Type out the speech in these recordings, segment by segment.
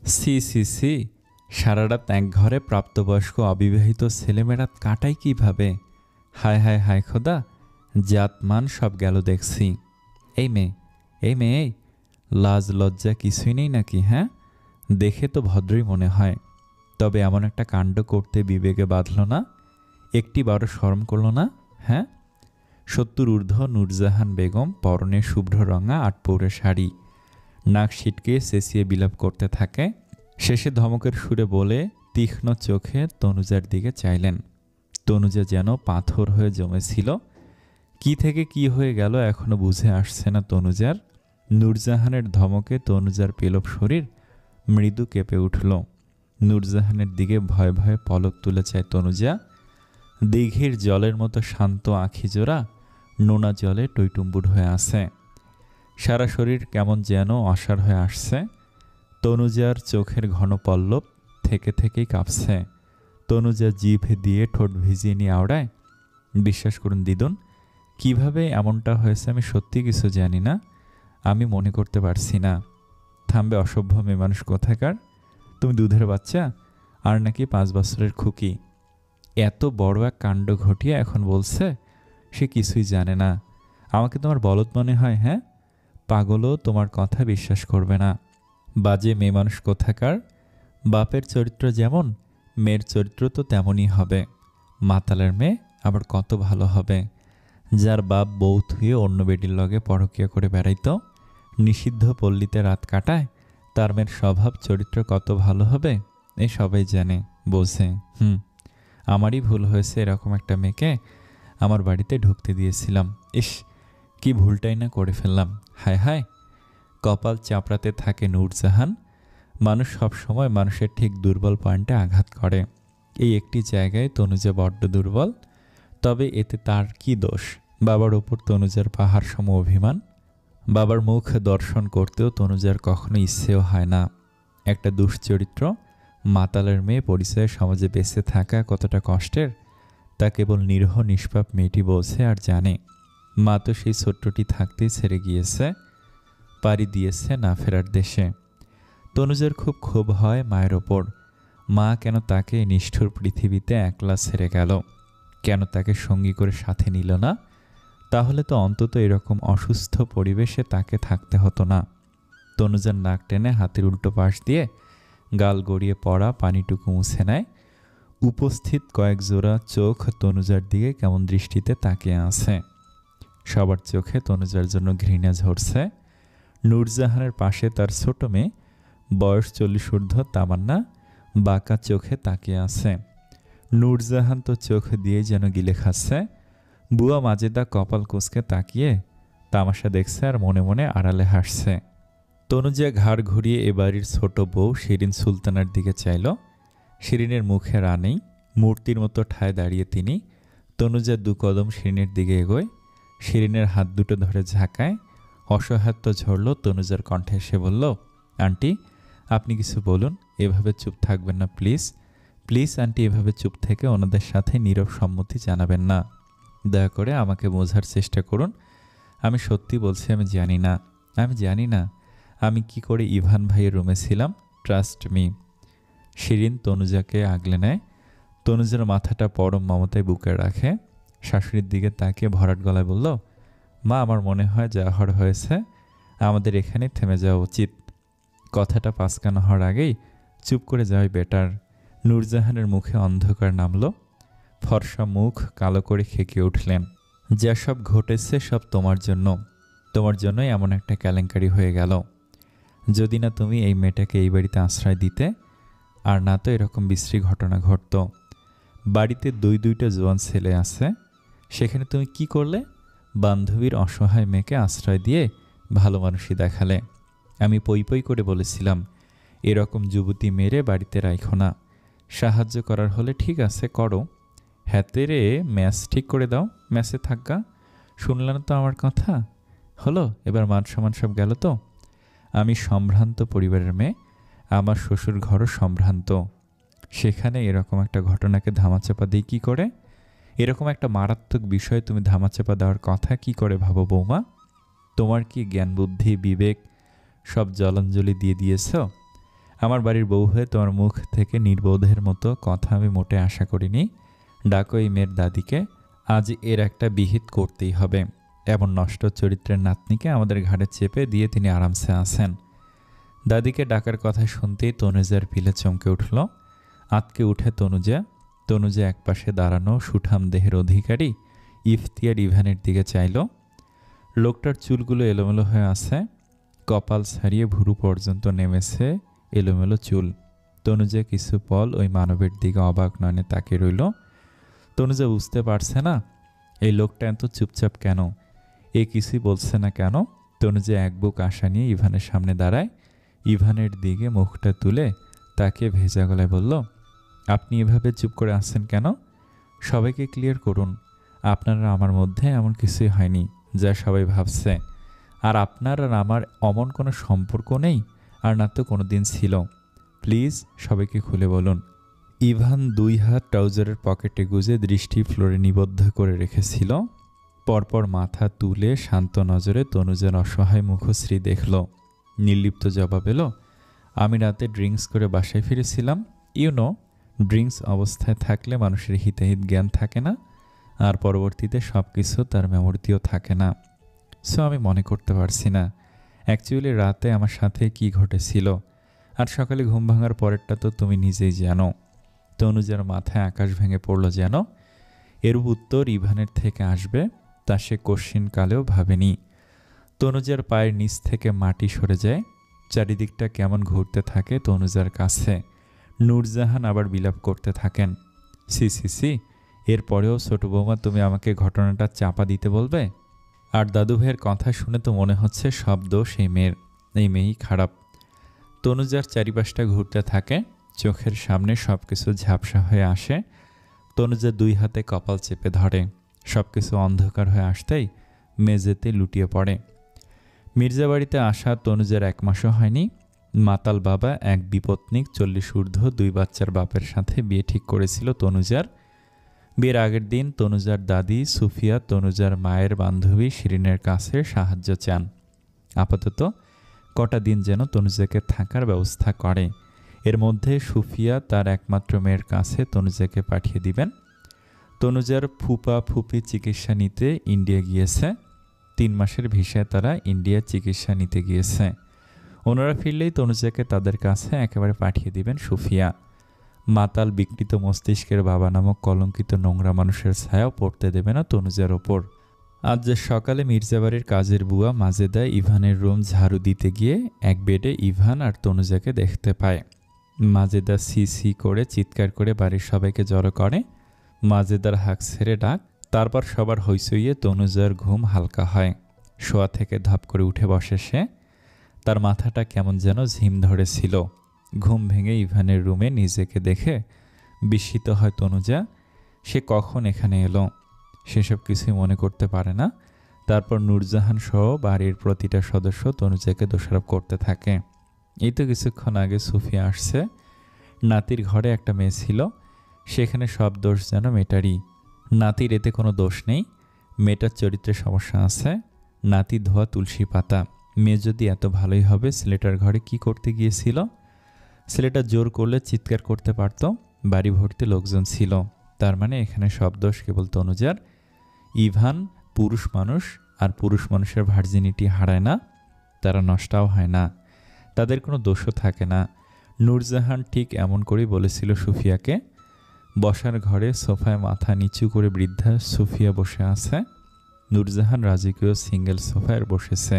C C C, সারা রাত এক ঘরে প্রাপ্তবয়স্ক অবিবাহিত ছেলেমেয়েরা কাটায় কিভাবে? হায় হায় হায় খোদা, জাত মান সব গেল দেখছি। এই মেয়ে, এই মেয়ে, এই লাজ লজ্জা কিছুই নেই নাকি? হ্যাঁ, দেখে তো ভদ্রই মনে হয়, তবে এমন একটা কাণ্ড করতে বিবেকে বাঁধল না? একটি বারো শরম করল না? হ্যাঁ, 70 ঊর্ধ্ব নূরজাহান বেগম, পরনে শুভ্র রঙা আটপৌরে শাড়ি, নাক ছিটকে চেঁচিয়ে বিলাপ করতে থাকে। শেষে ধমকের সুরে বলে তীক্ষ্ণ চোখে তনুজার দিকে চাইলেন। তনুজা যেন পাথর হয়ে জমেছিল। কি থেকে কি হয়ে গেল এখনো বুঝে আসছে না তনুজার। নূরজাহানের ধমকে তনুজার পেলব শরীর মৃদু কেঁপে উঠল। নূরজাহানের দিকে ভয়ে ভয়ে পলক তুলে চায় তনুজা। দিঘির জলের মতো শান্ত আখিজোড়া নোনা জলে টইটুম্বুর হয়ে আছে। সারা শরীর কেমন যেন অসাড় হয়ে আসছে। তনুজার চোখের ঘন পল্লব থেকে থেকেই কাঁপছে। তনুজা জিভ দিয়ে ঠোঁট ভিজিয়ে নিয়ে আওড়ায়, বিশ্বাস করুন দিদুন, কিভাবে এমনটা হয়েছে আমি সত্যি কিছু জানি না। আমি মনে করতে পারছি না। থামবে অসভ্য মেয়ে মানুষ কোথাকার? তুমি দুধের বাচ্চা, আর নাকি 5 বছরের খুকি। এত বড় এক কাণ্ড ঘটিয়ে এখন বলছে সে কিছুই জানে না। আমাকে তোমার বলদ মনে হয়? হ্যাঁ, পাগলও তোমার কথা বিশ্বাস করবে না। বাজে মেয়ে মানুষ কোথাকার। বাপের চরিত্র যেমন, মেয়ের চরিত্র তো তেমনই হবে। মাতালের মেয়ে আবার কত ভালো হবে। যার বাপ বউ থুয়ে অন্য বেটির লগে পরকীয়া করে বেড়াইতো, নিষিদ্ধ পল্লীতে রাত কাটায়, তার মেয়ের স্বভাব চরিত্র কত ভালো হবে এ সবাই জানে, বোঝে। আমারই ভুল হয়েছে, এরকম একটা মেয়েকে আমার বাড়িতে ঢুকতে দিয়েছিলাম। ইস, কি ভুলটাই না করে ফেললাম। হায় হায়, কপাল চাপড়াতে থাকে নূরজাহান। মানুষ সব সময় মানুষের ঠিক দুর্বল পয়েন্টে আঘাত করে। এই একটি জায়গায় তনুজা বড্ড দুর্বল। তবে এতে তার কি দোষ? বাবার ওপর তনুজার পাহাড় সম অভিমান। বাবার মুখ দর্শন করতেও তনুজার কখনো ইচ্ছেও হয় না। একটা দুশ্চরিত্র মাতালের মেয়ে পরিচয়ে সমাজে বেঁচে থাকা কতটা কষ্টের তা কেবল নিরীহ নিষ্পাপ মেয়েটি বোঝে আর জানে। মা তো সেই ছোট্টটি থাকতেই ছেড়ে গিয়েছে, পাড়ি দিয়েছে না ফেরার দেশে। তনুজার খুব ক্ষোভ হয় মায়ের ওপর। মা কেন তাকে নিষ্ঠুর পৃথিবীতে একলা ছেড়ে গেল? কেন তাকে সঙ্গী করে সাথে নিল না? তাহলে তো অন্তত এরকম অসুস্থ পরিবেশে তাকে থাকতে হতো না। তনুজার নাক টেনে হাতের উল্টো পাশ দিয়ে গাল গড়িয়ে পড়া পানিটুকু মুছে নেয়। উপস্থিত কয়েক জোড়া চোখ তনুজার দিকে কেমন দৃষ্টিতে তাকিয়ে আছে। সবার চোখে তনুজার জন্য ঘৃণা ঝরছে। নূরজাহানের পাশে তার ছোট মেয়ে, বয়স 40 ঊর্ধ্ব তামান্না, বাঁকা চোখে তাকিয়ে আছে। নূরজাহান তো চোখ দিয়ে যেন গিলে খাচ্ছে। বুয়া মাজেদা কপাল কুঁচকে তাকিয়ে তামাশা দেখছে আর মনে মনে আড়ালে হাসছে। তনুজা ঘাড় ঘুরিয়ে এ বাড়ির ছোট বউ শিরিন সুলতানার দিকে চাইল। শিরিনের মুখে রানেই, মূর্তির মতো ঠায় দাঁড়িয়ে তিনি। তনুজা 2 কদম শিরিনের দিকে এগোয়, শিরিনের হাত দুটো ধরে ঝাঁকায়। অসহায়ত্ব ঝরল তনুজার কণ্ঠে। সে বলল, আন্টি, আপনি কিছু বলুন, এভাবে চুপ থাকবেন না প্লিজ। প্লিজ আন্টি, এভাবে চুপ থেকে ওনাদের সাথে নীরব সম্মতি জানাবেন না। দয়া করে আমাকে বোঝার চেষ্টা করুন। আমি সত্যি বলছি, আমি জানি না, আমি জানি না আমি কি করে ইভান ভাইয়ের রুমে ছিলাম। Trust me. শিরিন তনুজাকে আগলে নেয়। তনুজার মাথাটা পরম মমতায় বুকে রাখে। শাশুড়ির দিকে তাকিয়ে ভরাট গলায় বলল, মা, আমার মনে হয় যা হওয়ার হয়েছে, আমাদের এখানে থেমে যাওয়া উচিত। কথাটা পাঁচকানা হওয়ার আগেই চুপ করে যাওয়াই বেটার। নূরজাহানের মুখে অন্ধকার নামল। ফর্সা মুখ কালো করে খেকিয়ে উঠলেন। যা সব ঘটেছে সব তোমার জন্য। তোমার জন্যই এমন একটা কেলেঙ্কারি হয়ে গেল। যদি না তুমি এই মেয়েটাকে এই বাড়িতে আশ্রয় দিতে, আর না তো এরকম বিশ্রী ঘটনা ঘটত। বাড়িতে 2টা জোয়ান ছেলে আছে, সেখানে তুমি কি করলে? বান্ধবীর অসহায় মেয়েকে আশ্রয় দিয়ে ভালো মানুষই দেখালে। আমি পই পই করে বলেছিলাম, এরকম যুবতী মেরে বাড়িতে রাখো না। সাহায্য করার হলে ঠিক আছে করো, হাতে রে ম্যাচ ঠিক করে দাও, ম্যাচে থাকা। শুনলাম তো আমার কথা। হলো, এবার মান সম্মান সব গেল তো। আমি সম্ভ্রান্ত পরিবারের মেয়ে, আমার শ্বশুর ঘরও সম্ভ্রান্ত। সেখানে এরকম একটা ঘটনাকে ধামাচাপা দিই কী করে? এরকম একটা মারাত্মক বিষয় তুমি ধামাচাপা দেওয়ার কথা কি করে ভাবো বৌমা? তোমার কি জ্ঞান বুদ্ধি বিবেক সব জলাঞ্জলি দিয়ে দিয়েছ? আমার বাড়ির বউ হয়ে তোমার মুখ থেকে নির্বোধের মতো কথা আমি মোটে আশা করিনি। ডাকো এই মেয়ের দাদিকে, আজ এর একটা বিহিত করতেই হবে। এমন নষ্ট চরিত্রের নাতনিকে আমাদের ঘাড়ে চেপে দিয়ে তিনি আরামসে আছেন। দাদিকে ডাকার কথা শুনতেই তনুজার পিলে চমকে উঠল। আতকে উঠে তনুজা একপাশে দাঁড়ানো সুঠাম দেহের অধিকারী ইফতিয়ার ইভানের দিকে চাইল। লোকটার চুলগুলো এলোমেলো হয়ে আছে, কপাল ছাড়িয়ে ভুরু পর্যন্ত নেমেছে এলোমেলো চুল। তনুজা কিছু পল ওই মানবের দিকে অবাক নয়নে তাকিয়ে রইল। তনুজা বুঝতে পারছে না এই লোকটা এত চুপচাপ কেন, এ কিছুই বলছে না কেন। তনুজা এক বুক আশা নিয়ে ইভানের সামনে দাঁড়ায়। ইভানের দিকে মুখটা তুলে তাকে ভেজা গলায় বলল, আপনি এভাবে চুপ করে আসছেন কেন? সবাইকে ক্লিয়ার করুন, আপনারা আমার মধ্যে এমন কিছুই হয়নি যা সবাই ভাবছে। আর আপনার আর আমার অমন কোনো সম্পর্ক নেই, আর না তো কোনো দিন ছিল। প্লিজ সবাইকে খুলে বলুন। ইভান 2 হাত ট্রাউজারের পকেটে গুজে দৃষ্টি ফ্লোরে নিবদ্ধ করে রেখেছিল। পরপর মাথা তুলে শান্ত নজরে তনুজার অসহায় মুখশ্রী দেখল। নির্লিপ্ত জবাব এলো, আমি রাতে ড্রিঙ্কস করে বাসায় ফিরেছিলাম। ড্রিঙ্কস অবস্থায় থাকলে মানুষের হিতাহিত জ্ঞান থাকে না, আর পরবর্তীতে সব কিছু তার মেমোরিতেও থাকে না। সো আমি মনে করতে পারছি না অ্যাকচুয়ালি রাতে আমার সাথে কি ঘটেছিল। আর সকালে ঘুম ভাঙার পরেরটা তো তুমি নিজেই জানো। তনুজার মাথায় আকাশ ভেঙে পড়ল যেন। এর উত্তর ইভানের থেকে আসবে তা সে কোশ্চিনকালেও ভাবেনি। তনুজার পায়ের নিচ থেকে মাটি সরে যায়, চারিদিকটা কেমন ঘুরতে থাকে তনুজার কাছে। নূরজাহান আবার বিলাপ করতে থাকেন, সি, এরপরেও ছোট বৌমা তুমি আমাকে ঘটনাটা চাপা দিতে বলবে? আর দাদু ভাইয়ের কথা শুনে তো মনে হচ্ছে সব দোষ এই মেয়েই খারাপ। তনুজার চারিপাশটা ঘুরতে থাকে, চোখের সামনে সব কিছু ঝাপসা হয়ে আসে। তনুজা 2 হাতে কপাল চেপে ধরে। সব কিছু অন্ধকার হয়ে আসতেই মেঝেতে লুটিয়ে পড়ে। মির্জা বাড়িতে আসা তনুজার 1 মাসও হয়নি। মাতাল বাবা এক বিপত্নিক 40 ঊর্ধ্ব 2 বাচ্চার বাপের সাথে বিয়ে ঠিক করেছিল তনুজার। বিয়ের আগের দিন তনুজার দাদি সুফিয়া তনুজার মায়ের বান্ধবী শিরিনের কাছে সাহায্য চান। আপাতত কটা দিন যেন তনুজাকে থাকার ব্যবস্থা করে। এর মধ্যে সুফিয়া তার একমাত্র মেয়ের কাছে তনুজাকে পাঠিয়ে দিবেন। তনুজার ফুপা ফুপি চিকিৎসা নিতে ইন্ডিয়া গিয়েছে। 3 মাসের ভিসায় তারা ইন্ডিয়া চিকিৎসা নিতে গিয়েছে। ওনারা ফিরলেই তনুজাকে তাদের কাছে একেবারে পাঠিয়ে দিবেন সুফিয়া। মাতাল বিকৃত মস্তিষ্কের বাবা নামক কলঙ্কিত নোংরা মানুষের ছায়াও পড়তে দেবে না তনুজার ওপর। আজ যে সকালে মির্জাবাড়ির কাজের বুয়া মাজেদা ইভানের রুম ঝাড়ু দিতে গিয়ে এক বেডে ইভান আর তনুজাকে দেখতে পায়। মাজেদা সি করে চিৎকার করে বাড়ির সবাইকে জড়ো করে। মাজেদার হাঁক ছেড়ে ডাক, তারপর সবার হইচইয়ে তনুজার ঘুম হালকা হয়। শোয়া থেকে ধপ করে উঠে বসে সে। তার মাথাটা কেমন যেন ঝিম ধরেছিল। ঘুম ভেঙে ইভানের রুমে নিজেকে দেখে বিস্মিত হয় তনুজা। সে কখন এখানে এলো সেসব কিছুই মনে করতে পারে না। তারপর নূরজাহান সহ বাড়ির প্রতিটা সদস্য তনুজাকে দোষারোপ করতে থাকে। এই তো কিছুক্ষণ আগে সুফিয়া আসছে। নাতির ঘরে একটা মেয়ে ছিল, সেখানে সব দোষ যেন মেয়েটারই। নাতির এতে কোনো দোষ নেই, মেয়েটার চরিত্রে সমস্যা আছে। নাতি ধোয়া তুলসী পাতা। মেয়ে যদি এত ভালোই হবে ছেলেটার ঘরে কি করতে গিয়েছিল? ছেলেটা জোর করলে চিৎকার করতে পারত, বাড়ি ভর্তি লোকজন ছিল। তার মানে এখানে সব দোষ কেবল তনুজার। ইভান পুরুষ মানুষ, আর পুরুষ মানুষের ভার্জিনিটি হারায় না, তারা নষ্টাও হয় না, তাদের কোনো দোষও থাকে না। নূরজাহান ঠিক এমন করেই বলেছিল সুফিয়াকে। বসার ঘরে সোফায় মাথা নিচু করে বৃদ্ধা সুফিয়া বসে আছে। নূরজাহান রাজকীয় সিঙ্গেল সোফায় বসেছে,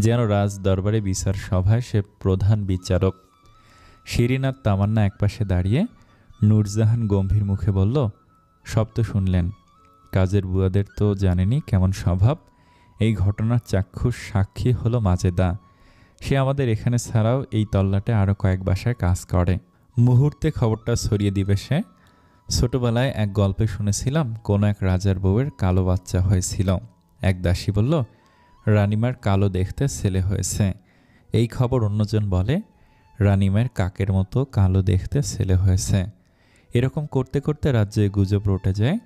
যেন রাজ দরবারে বিচার সভায় সে প্রধান বিচারক। শিরিন আর তামান্না একপাশে দাঁড়িয়ে। নূরজাহান গম্ভীর মুখে বলল, সব তো শুনলেন, কাজের বুয়াদের তো জানেনি কেমন স্বভাব। এই ঘটনার চাক্ষুষ সাক্ষী হলো মাজেদা। সে আমাদের এখানে ছাড়াও এই তল্লাটে আরও কয়েক বাসায় কাজ করে। মুহূর্তে খবরটা ছড়িয়ে দিবে সে। ছোটবেলায় এক গল্পে শুনেছিলাম কোনো এক রাজার বউয়ের কালো বাচ্চা হয়েছিল। এক দাসী বলল, রানিমার কালো দেখতে ছেলে হয়েছে। এই খবর অন্যজন বলে, রানিমার কাকের মতো কালো দেখতে ছেলে হয়েছে। এরকম করতে করতে রাজ্যে গুজব রটে যায়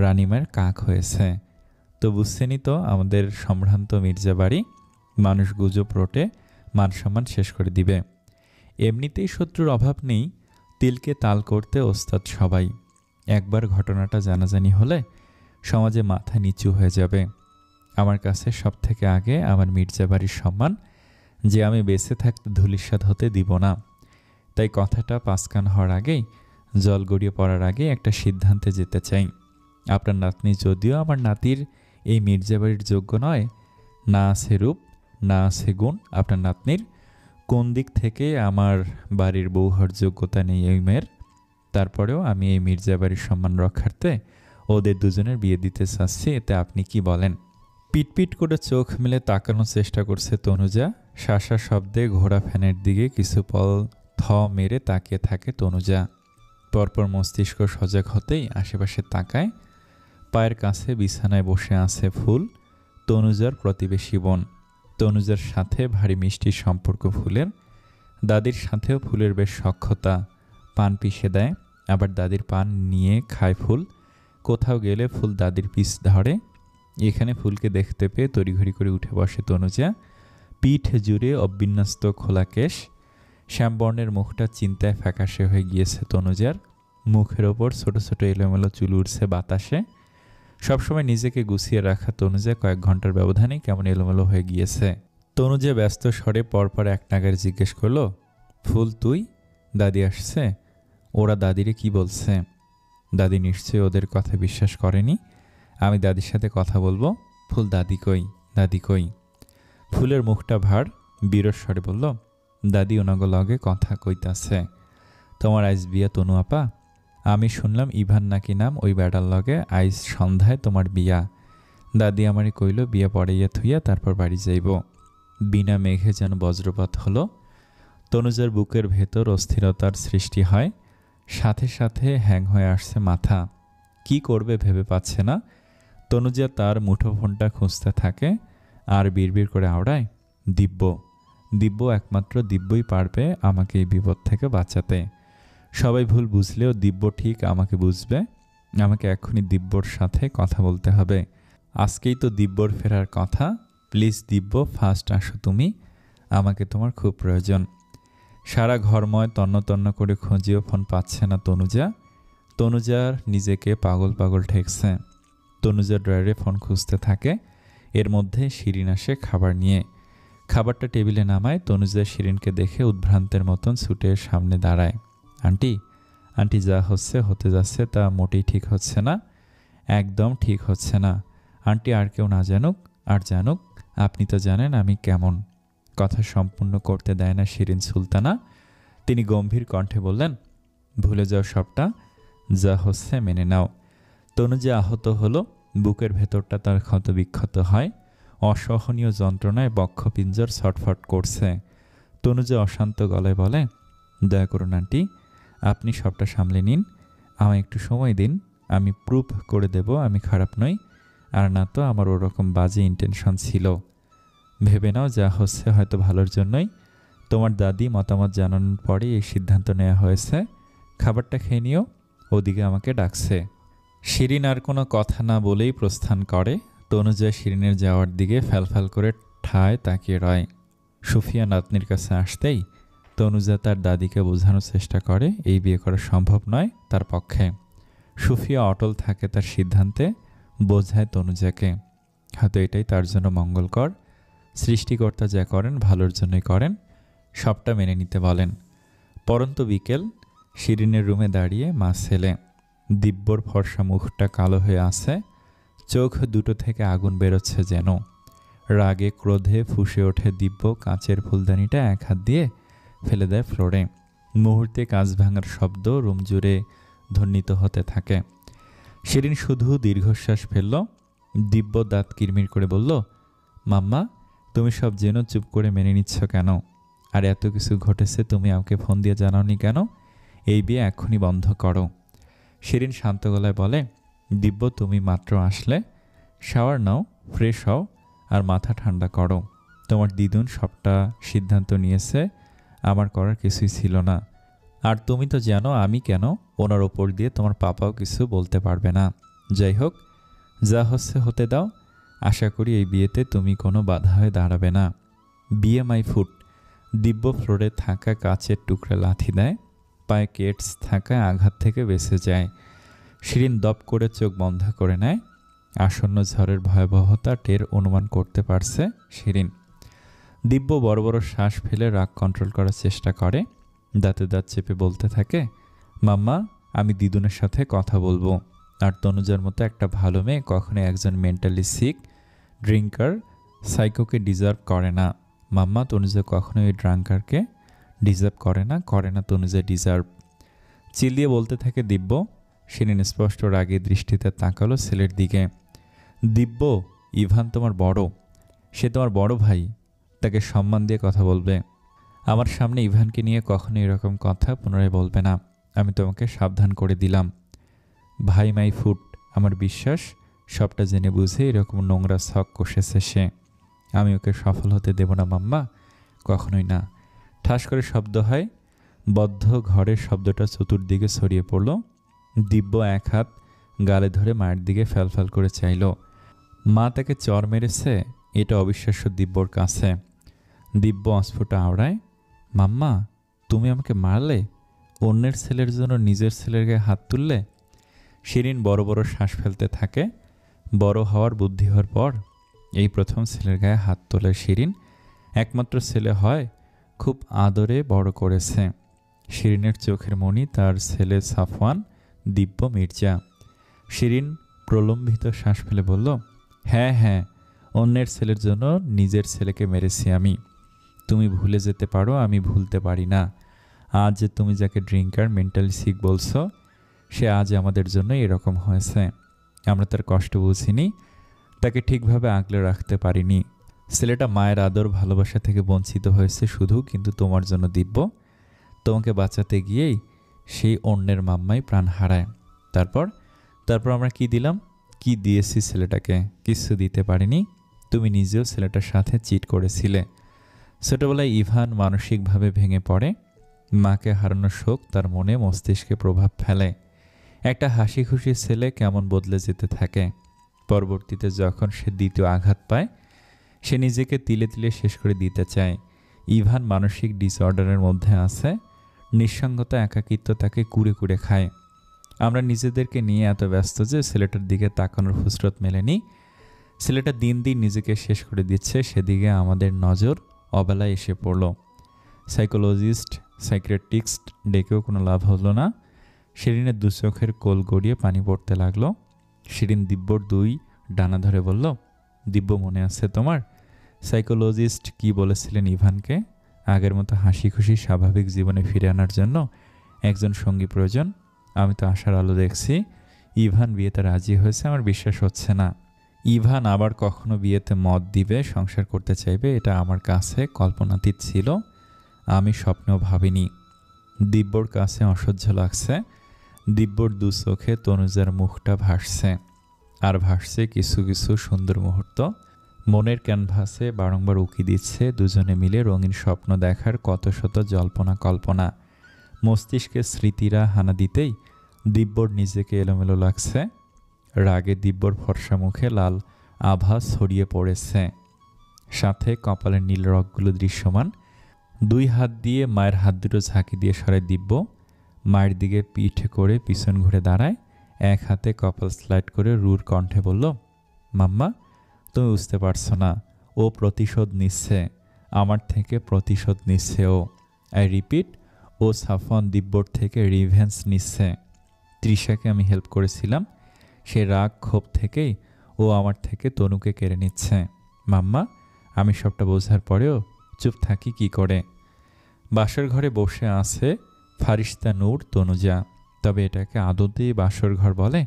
রানিমার কাক হয়েছে। তো বুঝছেনই তো আমাদের সম্ভ্রান্ত মির্জা বাড়ি, মানুষ গুজব রটে মান সম্মান শেষ করে দিবে। এমনিতেই শত্রুর অভাব নেই, তিলকে তাল করতে ওস্তাদ সবাই। একবার ঘটনাটা জানাজানি হলে সমাজে মাথা নিচু হয়ে যাবে। আমার কাছে সব থেকে আগে আমার মির্জা বাড়ির সম্মান, যে আমি বেঁচে থাকতে ধূলিসাৎ হতে দিব না। তাই কথাটা পাঁচকান হওয়ার আগেই, জল গড়িয়ে পড়ার আগে একটা সিদ্ধান্তে যেতে চাই। আপনার নাতনি যদিও আমার নাতির এই মির্জা বাড়ির যোগ্য নয়, না আছে রূপ, না আছে গুণ আপনার নাতনির, কোন দিক থেকে আমার বাড়ির বউ হওয়ার যোগ্যতা নেই এই মেয়ের, তারপরেও আমি এই মির্জা বাড়ির সম্মান রক্ষার্থে ওদের দুজনের বিয়ে দিতে চাচ্ছি। এতে আপনি কি বলেন? পিটপিট করে চোখ মেলে তাকানোর চেষ্টা করছে তনুজা। শাঁসা শব্দে ঘোড়া ফ্যানের দিকে কিছু পল থ মেরে তাকিয়ে থাকে তনুজা। পরপর মস্তিষ্ক সজাগ হতেই আশেপাশে তাকায়। পায়ের কাছে বিছানায় বসে আছে ফুল, তনুজার প্রতিবেশী বোন। তনুজার সাথে ভারী মিষ্টি সম্পর্ক ফুলের। দাদির সাথেও ফুলের বেশ সখ্যতা। পান পিষে দেয়, আবার দাদির পান নিয়ে খায় ফুল। কোথাও গেলে ফুল দাদির পিছ ধরে। এখানে ফুলকে দেখতে পেয়ে তড়িঘড়ি করে উঠে বসে তনুজা। পিঠ জুড়ে অবিন্যস্ত খোলা কেশ, শ্যামবর্ণের মুখটা চিন্তায় ফ্যাকাশে হয়ে গিয়েছে তনুজার। মুখের ওপর ছোট ছোট এলোমেলো চুল উঠছে বাতাসে। সবসময় নিজেকে গুছিয়ে রাখা তনুজা কয়েক ঘন্টার ব্যবধানে কেমন এলোমেলো হয়ে গিয়েছে। তনুজা ব্যস্ত স্বরে পরপর এক নাগারে জিজ্ঞেস করলো, ফুল তুই? দাদি আসছে? ওরা দাদিরে কি বলছে? দাদি নিশ্চয়ই ওদের কথা বিশ্বাস করেনি। আমি দাদির সাথে কথা বলবো। ফুল দাদি কই, দাদি কই? ফুলের মুখটা ভার, বিরস স্বরে বলল, দাদি ওনাগো লগে কথা কইতাছে। তোমার আইজ বিয়া তনু আপা? আমি শুনলাম ইভান নাকি নাম, ওই বেড়ার লগে আইজ সন্ধ্যায় তোমার বিয়া। দাদি আমারে কইল বিয়া পড়াইয়া থুইয়া তারপর বাড়ি যাইব। বিনা মেঘে যেন বজ্রপাত হলো। তনুজার বুকের ভেতর অস্থিরতার সৃষ্টি হয়। সাথে সাথে হ্যাং হয়ে আসছে মাথা। কি করবে ভেবে পাচ্ছে না। তনুজা তার মুঠোফোনটা খুঁজতে থাকে আর বিড়বিড় করে আওড়ায়, দিব্য, দিব্য, একমাত্র দিব্যই পারবে আমাকে এই বিপদ থেকে বাঁচাতে। সবাই ভুল বুঝলেও দিব্য ঠিক আমাকে বুঝবে। আমাকে এক্ষুনি দিব্যর সাথে কথা বলতে হবে। আজকেই তো দিব্যর ফেরার কথা। প্লিজ দিব্য, ফার্স্ট আসো তুমি, আমাকে তোমার খুব প্রয়োজন। সারা ঘরময় তন্ন তন্ন করে খুঁজিও ফোন পাচ্ছে না তনুজা। তনুজার নিজেকে পাগল পাগল ঠেকছে। তনুজা ড্রয়ারে ফোন খুঁজতে থাকে। এর মধ্যে শিরিন আসে খাবার নিয়ে। খাবারটা টেবিলে নামায়। তনুজা শিরিনকে দেখে উদ্ভ্রান্তের মতন ছুটে সামনে দাঁড়ায়। আন্টি, আন্টি, যা হতে যাচ্ছে তা মোটেই ঠিক হচ্ছে না, একদম ঠিক হচ্ছে না। আন্টি আর কেউ না জানুক, আর জানুক আপনি তো জানেন আমি কেমন। কথা সম্পূর্ণ করতে দেয় না শিরিন সুলতানা। তিনি গম্ভীর কণ্ঠে বললেন, ভুলে যাও সবটা, যা হচ্ছে মেনে নাও। তনুজা আহত হলো। বুকের ভেতরটা তার ক্ষত বিক্ষত হয়। অসহনীয় যন্ত্রণায় বক্ষপিঞ্জর ছটফট করছে। তনুজা অশান্ত গলায় বলে, দয়া করুন আন্টি, আপনি সবটা সামলে নিন, আমায় একটু সময় দিন, আমি প্রুফ করে দেব আমি খারাপ নই। আর না তো আমার ওরকম বাজে ইন্টেনশন ছিল। ভেবে নাও যা হচ্ছে হয়তো ভালোর জন্যই। তোমার দাদি মতামত জানানোর পরে এই সিদ্ধান্ত নেওয়া হয়েছে। খাবারটা খেয়ে নিও, ওদিকে আমাকে ডাকছে। শিরিন আর কোনো কথা না বলেই প্রস্থান করে। তনুজা শিরিনের যাওয়ার দিকে ফ্যালফ্যাল করে ঠায় তাকিয়ে রয়। সুফিয়া নাতনির কাছে আসতেই তনুজা তার দাদিকে বোঝানোর চেষ্টা করে এই বিয়ে করা সম্ভব নয় তার পক্ষে। সুফিয়া অটল থাকে তার সিদ্ধান্তে, বোঝায় তনুজাকে হয়তো এটাই তার জন্য মঙ্গলকর। সৃষ্টিকর্তা যা করেন ভালোর জন্যই করেন, সবটা মেনে নিতে বলেন। পরন্ত বিকেল, শিরিনের রুমে দাঁড়িয়ে মা ছেলে। দিব্যর ফর্সা মুখটা কালো হয়ে আছে, চোখ দুটো থেকে আগুন বেরোচ্ছে যেন। রাগে ক্রোধে ফুঁসে ওঠে দিব্য। কাঁচের ফুলদানিটা এক হাত দিয়ে ফেলে দেয় ফ্লোরে। মুহূর্তে কাঁচ ভাঙার শব্দ রুম জুড়ে ধ্বনিত হতে থাকে। শিরিন শুধু দীর্ঘশ্বাস ফেলল। দিব্য দাঁত কিরমির করে বলল, মাম্মা, তুমি সব জেনে চুপ করে মেনে নিচ্ছ কেন? আর এত কিছু ঘটেছে তুমি আমাকে ফোন দিয়ে জানাওনি কেন? এই বিয়ে এক্ষুনি বন্ধ করো। শিরিন শান্ত গলায় বলে, দিব্য, তুমি মাত্র আসলে, শাওয়ার নাও, ফ্রেশ হও আর মাথা ঠান্ডা করো। তোমার দিদুন সবটা সিদ্ধান্ত নিয়েছে, আমার করার কিছুই ছিল না। আর তুমি তো জানো আমি কেন, ওনার ওপর দিয়ে তোমার পাপাও কিছু বলতে পারবে না। যাই হোক, যা হচ্ছে হতে দাও। আশা করি এই বিয়েতে তুমি কোনো বাধা হয়ে দাঁড়াবে না। বিয়ে মাই ফুট। দিব্য ফ্লোরে থাকা কাচের টুকরা লাথি দেয়, পায়ে কেটস থাকায় আঘাত থেকে বেঁচে যায়। শিরিন দপ করে চোখ বন্ধ করে নেয়। আসন্ন ঝড়ের ভয়াবহতা টের অনুমান করতে পারছে শিরিন। দিব্য বড় বড় শ্বাস ফেলে রাগ কন্ট্রোল করার চেষ্টা করে, দাঁতে দাঁত চেপে বলতে থাকে, মাম্মা আমি দিদুনের সাথে কথা বলবো। আর তনুজার মতো একটা ভালো মেয়ে কখনো একজন মেন্টালি সিক ড্রিঙ্কার সাইকোকে ডিজার্ভ করে না। মাম্মা তনুজা কখনো এই ড্রাঙ্কারকে ডিজার্ভ করে না তনুজা ডিজার্ভ। চিল্লিয়ে বলতে থাকে দিব্য। শিরিন স্পষ্ট রাগে দৃষ্টিতে তাকালো ছেলের দিকে। দিব্য, ইভান তোমার বড়, সে তোমার বড় ভাই, তাকে সম্মান দিয়ে কথা বলবে। আমার সামনে ইভানকে নিয়ে কখনো এরকম কথা পুনরায় বলবে না, আমি তোমাকে সাবধান করে দিলাম। ভাই মাই ফুট, আমার বিশ্বাস সবটা জেনে বুঝে এরকম নোংরা শখ কষেছে সে। আমি ওকে সফল হতে দেব না মাম্মা, কখনোই না। ঠাস করে শব্দ হয়, বদ্ধ ঘরের শব্দটা চতুর্দিকে ছড়িয়ে পড়ল। দিব্য এক হাত গালে ধরে মায়ের দিকে ফ্যালফ্যাল করে চাইল। মা তাকে চর মেরেছে, এটা অবিশ্বাস্য দিব্যর কাছে। দিব্য অস্ফুট আওড়ায়, মাম্মা তুমি আমাকে মারলে? অন্যের ছেলের জন্য নিজের ছেলের গায়ে হাত তুললে? শিরিন বড় বড় শ্বাস ফেলতে থাকে। বড় হওয়ার বুদ্ধি হওয়ার পর এই প্রথম ছেলের গায়ে হাত তোলে শিরিন। একমাত্র ছেলে হয়, খুব আদরে বড় করেছে। শিরিনের চোখের মণি তার ছেলে সাফওয়ান, দিব্য মির্জা। শিরিন প্রলম্বিত শ্বাস ফেলে বলল, হ্যাঁ হ্যাঁ, অন্যের ছেলের জন্য নিজের ছেলেকে মেরেছি আমি। তুমি ভুলে যেতে পারো, আমি ভুলতে পারি না। আজ যে তুমি যাকে ড্রিঙ্কার মেন্টালি সিক বলছো, সে আজ আমাদের জন্য এরকম হয়েছে। আমরা তার কষ্ট বুঝিনি, তাকে ঠিকভাবে আগলে রাখতে পারিনি। ছেলেটা মায়ের আদর ভালোবাসা থেকে বঞ্চিত হয়েছে শুধু, কিন্তু তোমার জন্য দিব্য। তোমাকে বাঁচাতে গিয়েই সেই অন্যের মাম্মাই প্রাণ হারায়। তারপর আমরা কি দিলাম, কি দিয়েছি ছেলেটাকে? কিছু দিতে পারিনি। তুমি নিজেও ছেলেটার সাথে চিট করেছিলে। ছোটবেলায় ইভান মানসিকভাবে ভেঙে পড়ে। মাকে হারানোর শোক তার মনে মস্তিষ্কে প্রভাব ফেলে। একটা হাসি খুশি ছেলে কেমন বদলে যেতে থাকে। পরবর্তীতে যখন সে দ্বিতীয় আঘাত পায়, সে নিজেকে তিলে তিলে শেষ করে দিতে চায়। ইভান মানসিক ডিসঅর্ডারের মধ্যে আছে। নিঃসঙ্গতা, একাকিত্ব তাকে কুড়ে কুড়ে খায়। আমরা নিজেদেরকে নিয়ে এত ব্যস্ত যে ছেলেটার দিকে তাকানোর ফুসরত মেলেনি। ছেলেটা দিন দিন নিজেকে শেষ করে দিচ্ছে, সেদিকে আমাদের নজর অবেলায় এসে পড়ল। সাইকোলজিস্ট, সাইকিয়াট্রিস্ট ডেকেও কোনো লাভ হলো না। শিরিনের দু চোখের কোল গড়িয়ে পানি পড়তে লাগলো। শিরিন দিব্যর দুই ডানা ধরে বলল, দিব্য মনে আছে তোমার সাইকোলজিস্ট কি বলেছিলেন ইভানকে? আগের মতো হাসি খুশি স্বাভাবিক জীবনে ফিরে আনার জন্য একজন সঙ্গী প্রয়োজন। আমি তো আশার আলো দেখছি। ইভান বিয়েতে রাজি হয়েছে, আমার বিশ্বাস হচ্ছে না। ইভান আবার কখনো বিয়েতে মত দিবে, সংসার করতে চাইবে, এটা আমার কাছে কল্পনাতীত ছিল। আমি স্বপ্নেও ভাবিনি। দিব্যর কাছে অসহ্য লাগছে। দিব্যর দু চোখে তনুজার মুখটা ভাসছে, আর ভাসছে কিছু কিছু সুন্দর মুহূর্ত। মনের ক্যানভাসে বারংবার উকি দিচ্ছে দুজনে মিলে রঙিন স্বপ্ন দেখার কত শত জল্পনা কল্পনা। মস্তিষ্কে স্মৃতিরা হানা দিতেই দিব্যর নিজেকে এলোমেলো লাগছে। রাগে দিব্যর ফর্সা মুখে লাল আভা ছড়িয়ে পড়েছে, সাথে কপালের নীল রগগুলো দৃশ্যমান। দুই হাত দিয়ে মায়ের হাত দুটো ঝাঁকি দিয়ে সরায় দিব্য। মায়ের দিকে পিঠ করে পিছন ঘুরে দাঁড়ায়, এক হাতে কপাল স্লাইড করে রুর কণ্ঠে বলল, মাম্মা তুমি বুঝতে পারছো না, ও প্রতিশোধ নিচ্ছে, আমার থেকে প্রতিশোধ নিচ্ছে ও। আই রিপিট, ও সাফওয়ান দিব্যর থেকে রিভেঞ্জ নিচ্ছে। তৃষাকে আমি হেল্প করেছিলাম, সে রাগ ক্ষোভ থেকেই ও আমার থেকে তনুকে কেড়ে নিচ্ছে। মাম্মা আমি সবটা বোঝার পরেও চুপ থাকি কি করে? বাসর ঘরে বসে আছে ফারিস্তা নূর তনুজা। তবে এটাকে আদতেই বাসর ঘর বলে?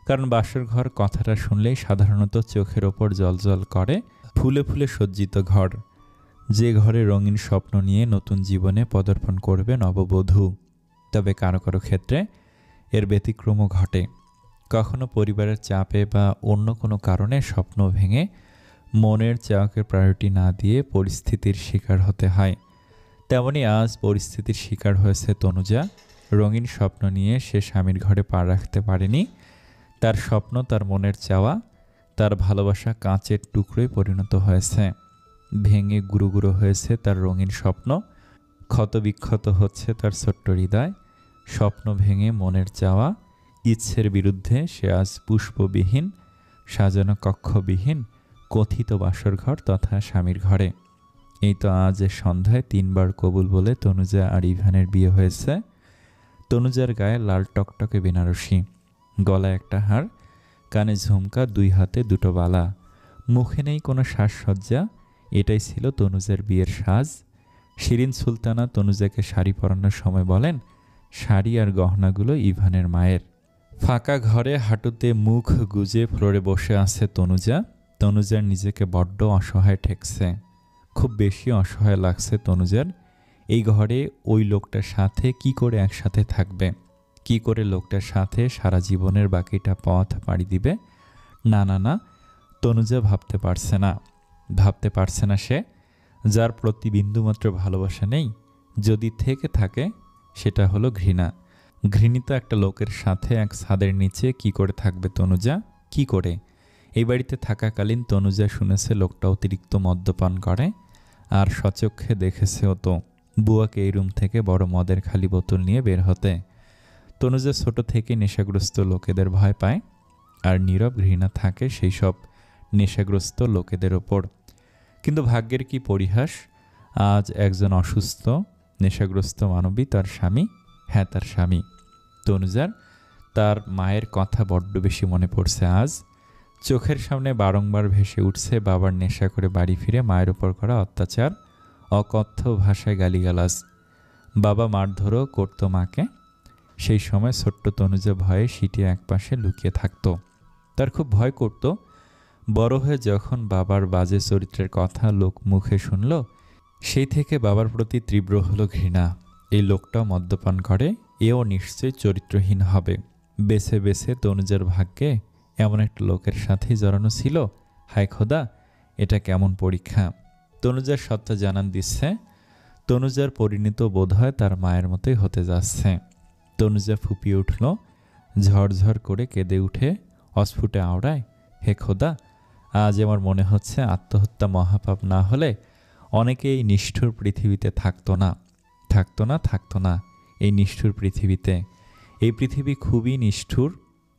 কারণ বাসর ঘর কথাটা শুনলেই সাধারণত চোখের ওপর জলজল করে ফুলে ফুলে সজ্জিত ঘর, যে ঘরে রঙিন স্বপ্ন নিয়ে নতুন জীবনে পদার্পণ করবে নববধূ। তবে কারো কারো ক্ষেত্রে এর ব্যতিক্রমও ঘটে। কখনো পরিবারের চাপে বা অন্য কোনো কারণে স্বপ্ন ভেঙে মনের চাওয়াকে প্রায়োরিটি না দিয়ে পরিস্থিতির শিকার হতে হয়। তেমনি আজ পরিস্থিতির শিকার হয়েছে তনুজা। রঙিন স্বপ্ন নিয়ে সে স্বামীর ঘরে পা রাখতে পারেনি। তার স্বপ্ন, তার মনের চাওয়া, তার ভালোবাসা কাঁচের টুকরোয় পরিণত হয়েছে। ভেঙে গুঁড়ো গুঁড়ো হয়েছে তার রঙিন স্বপ্ন, ক্ষতবিক্ষত হচ্ছে তার ছোট্ট হৃদয়। স্বপ্ন ভেঙে মনের চাওয়া, ইচ্ছের বিরুদ্ধে সে আজ পুষ্পবিহীন, সাজানো কক্ষবিহীন, কথিত বাসরঘর তথা স্বামীর ঘরে। এই তো আজ সন্ধ্যায় 3 বার কবুল বলে তনুজা আর ইভানের বিয়ে হয়েছে। তনুজার গায়ে লাল টকটকে বেনারসি, গলায় একটা হার, কানে ঝুমকা, 2 হাতে 2টো বালা, মুখে নেই কোনো সাজসজ্জা। এটাই ছিল তনুজার বিয়ের সাজ। শিরিন সুলতানা তনুজাকে শাড়ি পরানোর সময় বলেন, শাড়ি আর গহনাগুলো ইভানের মায়ের। ফাঁকা ঘরে হাঁটুতে মুখ গুজে ফ্লোরে বসে আছে তনুজা। তনুজার নিজেকে বড্ড অসহায় ঠেকছে, খুব বেশি অসহায় লাগছে তনুজার। এই ঘরে ওই লোকটার সাথে কি করে একসাথে থাকবে, কি করে লোকটার সাথে সারা জীবনের বাকিটা পথ পাড়ি দিবে। না না না, তনুজা ভাবতে পারছে না, ভাবতে পারছে না সে, যার প্রতি বিন্দুমাত্র ভালোবাসা নেই। যদি থেকে থাকে সেটা হলো ঘৃণা। ঘৃণিত একটা লোকের সাথে এক ছাদের নিচে কি করে থাকবে তনুজা, কি করে? এই বাড়িতে থাকাকালীন তনুজা শুনেছে লোকটা অতিরিক্ত মদ্যপান করে, আর সচক্ষে দেখেছেও তো বুয়াকে এই রুম থেকে বড় মদের খালি বোতল নিয়ে বের হতে। তনুজা ছোট থেকে নেশাগ্রস্ত লোকেদের ভয় পায়, আর নীরব ঘৃণা থাকে সেই সব নেশাগ্রস্ত লোকেদের ওপর। কিন্তু ভাগ্যের কি পরিহাস, আজ একজন অসুস্থ নেশাগ্রস্ত মানবী তার স্বামী, হ্যাঁ তার স্বামী। তনুজার তার মায়ের কথা বড্ড বেশি মনে পড়ছে আজ। চোখের সামনে বারংবার ভেসে উঠছে বাবার নেশা করে বাড়ি ফিরে মায়ের ওপর করা অত্যাচার, অকথ্য ভাষায় গালিগালাজ। বাবা মারধরও করতো মাকে। সেই সময় ছোট্ট তনুজা ভয়ে সিটিয়ে একপাশে লুকিয়ে থাকতো। তার খুব ভয় করত বড় হয়ে যখন বাবার বাজে চরিত্রের কথা লোক মুখে শুনল, সেই থেকে বাবার প্রতি তীব্র হলো ঘৃণা। এই লোকটাও মদ্যপান করে, এও নিশ্চয়ই চরিত্রহীন হবে। বেছে বেছে তনুজার ভাগ্যে এমন একটা লোকের সাথেই জড়ানো ছিল। হায় খোদা, এটা কেমন পরীক্ষা! তনুজার সত্তা জানান দিচ্ছে, তনুজার পরিণত বোধ হয় তার মায়ের মতোই হতে যাচ্ছে। তনুজা ফুপিয়ে উঠল, ঝরঝর করে কেঁদে উঠে অস্ফুটে আওড়ায়, হে খোদা, আজ আমার মনে হচ্ছে আত্মহত্যা মহাপাপ না হলে অনেকে এই নিষ্ঠুর পৃথিবীতে থাকতো না, থাকতো না, থাকতো না এই নিষ্ঠুর পৃথিবীতে। এই পৃথিবী খুবই নিষ্ঠুর।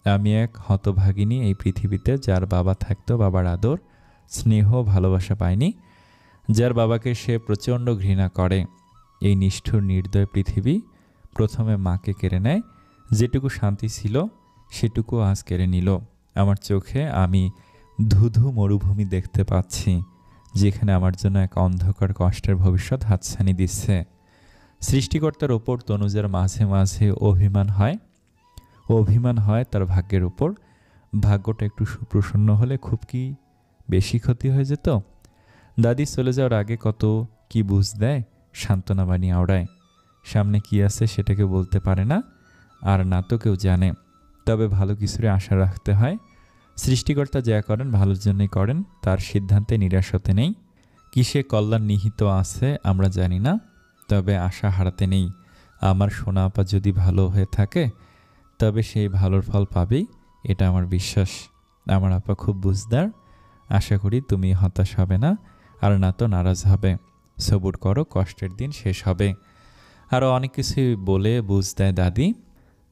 আমি এক হতভাগিনী এই পৃথিবীতে, যার বাবা থাকতো বাবার আদর স্নেহ ভালোবাসা পায়নি, যার বাবাকে সে প্রচণ্ড ঘৃণা করে। এই নিষ্ঠুর নির্দয় পৃথিবী প্রথমে মাকে কেড়ে নেয়, যেটুকু শান্তি ছিল সেটুকু আজ কেড়ে নিল। আমার চোখে আমি ধুধু মরুভূমি দেখতে পাচ্ছি, যেখানে আমার জন্য এক অন্ধকার কষ্টের ভবিষ্যৎ হাতছানি দিচ্ছে। সৃষ্টিকর্তার ওপর তনুজার মাঝে মাঝে অভিমান হয়, অভিমান হয় তার ভাগ্যের ওপর। ভাগ্যটা একটু সুপ্রসন্ন হলে খুব কি বেশি ক্ষতি হয়ে যেত। দাদি চলে যাওয়ার আগে কত কি বুঝ দেয়, সান্ত্বনা বানিয়ে আওড়ায়। সামনে কি আছে সেটাকে বলতে পারে না, আর না তো কেউ জানে। তবে ভালো কিছুর আশা রাখতে হয়। সৃষ্টিকর্তা যা করেন ভালোর জন্যই করেন, তার সিদ্ধান্তে নিরাশ হতে নেই। কিসে কল্যাণ নিহিত আছে আমরা জানি না, তবে আশা হারাতে নেই। আমার সোনা আপা যদি ভালো হয়ে থাকে তবে সেই ভালোর ফল পাবেই, এটা আমার বিশ্বাস। আমার আপা খুব বুঝদার, আশা করি তুমি হতাশ হবে না, আর না তো নারাজ হবে। সবুর করো, কষ্টের দিন শেষ হবে। আরও অনেক কিছুই বলে বুঝ দেয় দাদি।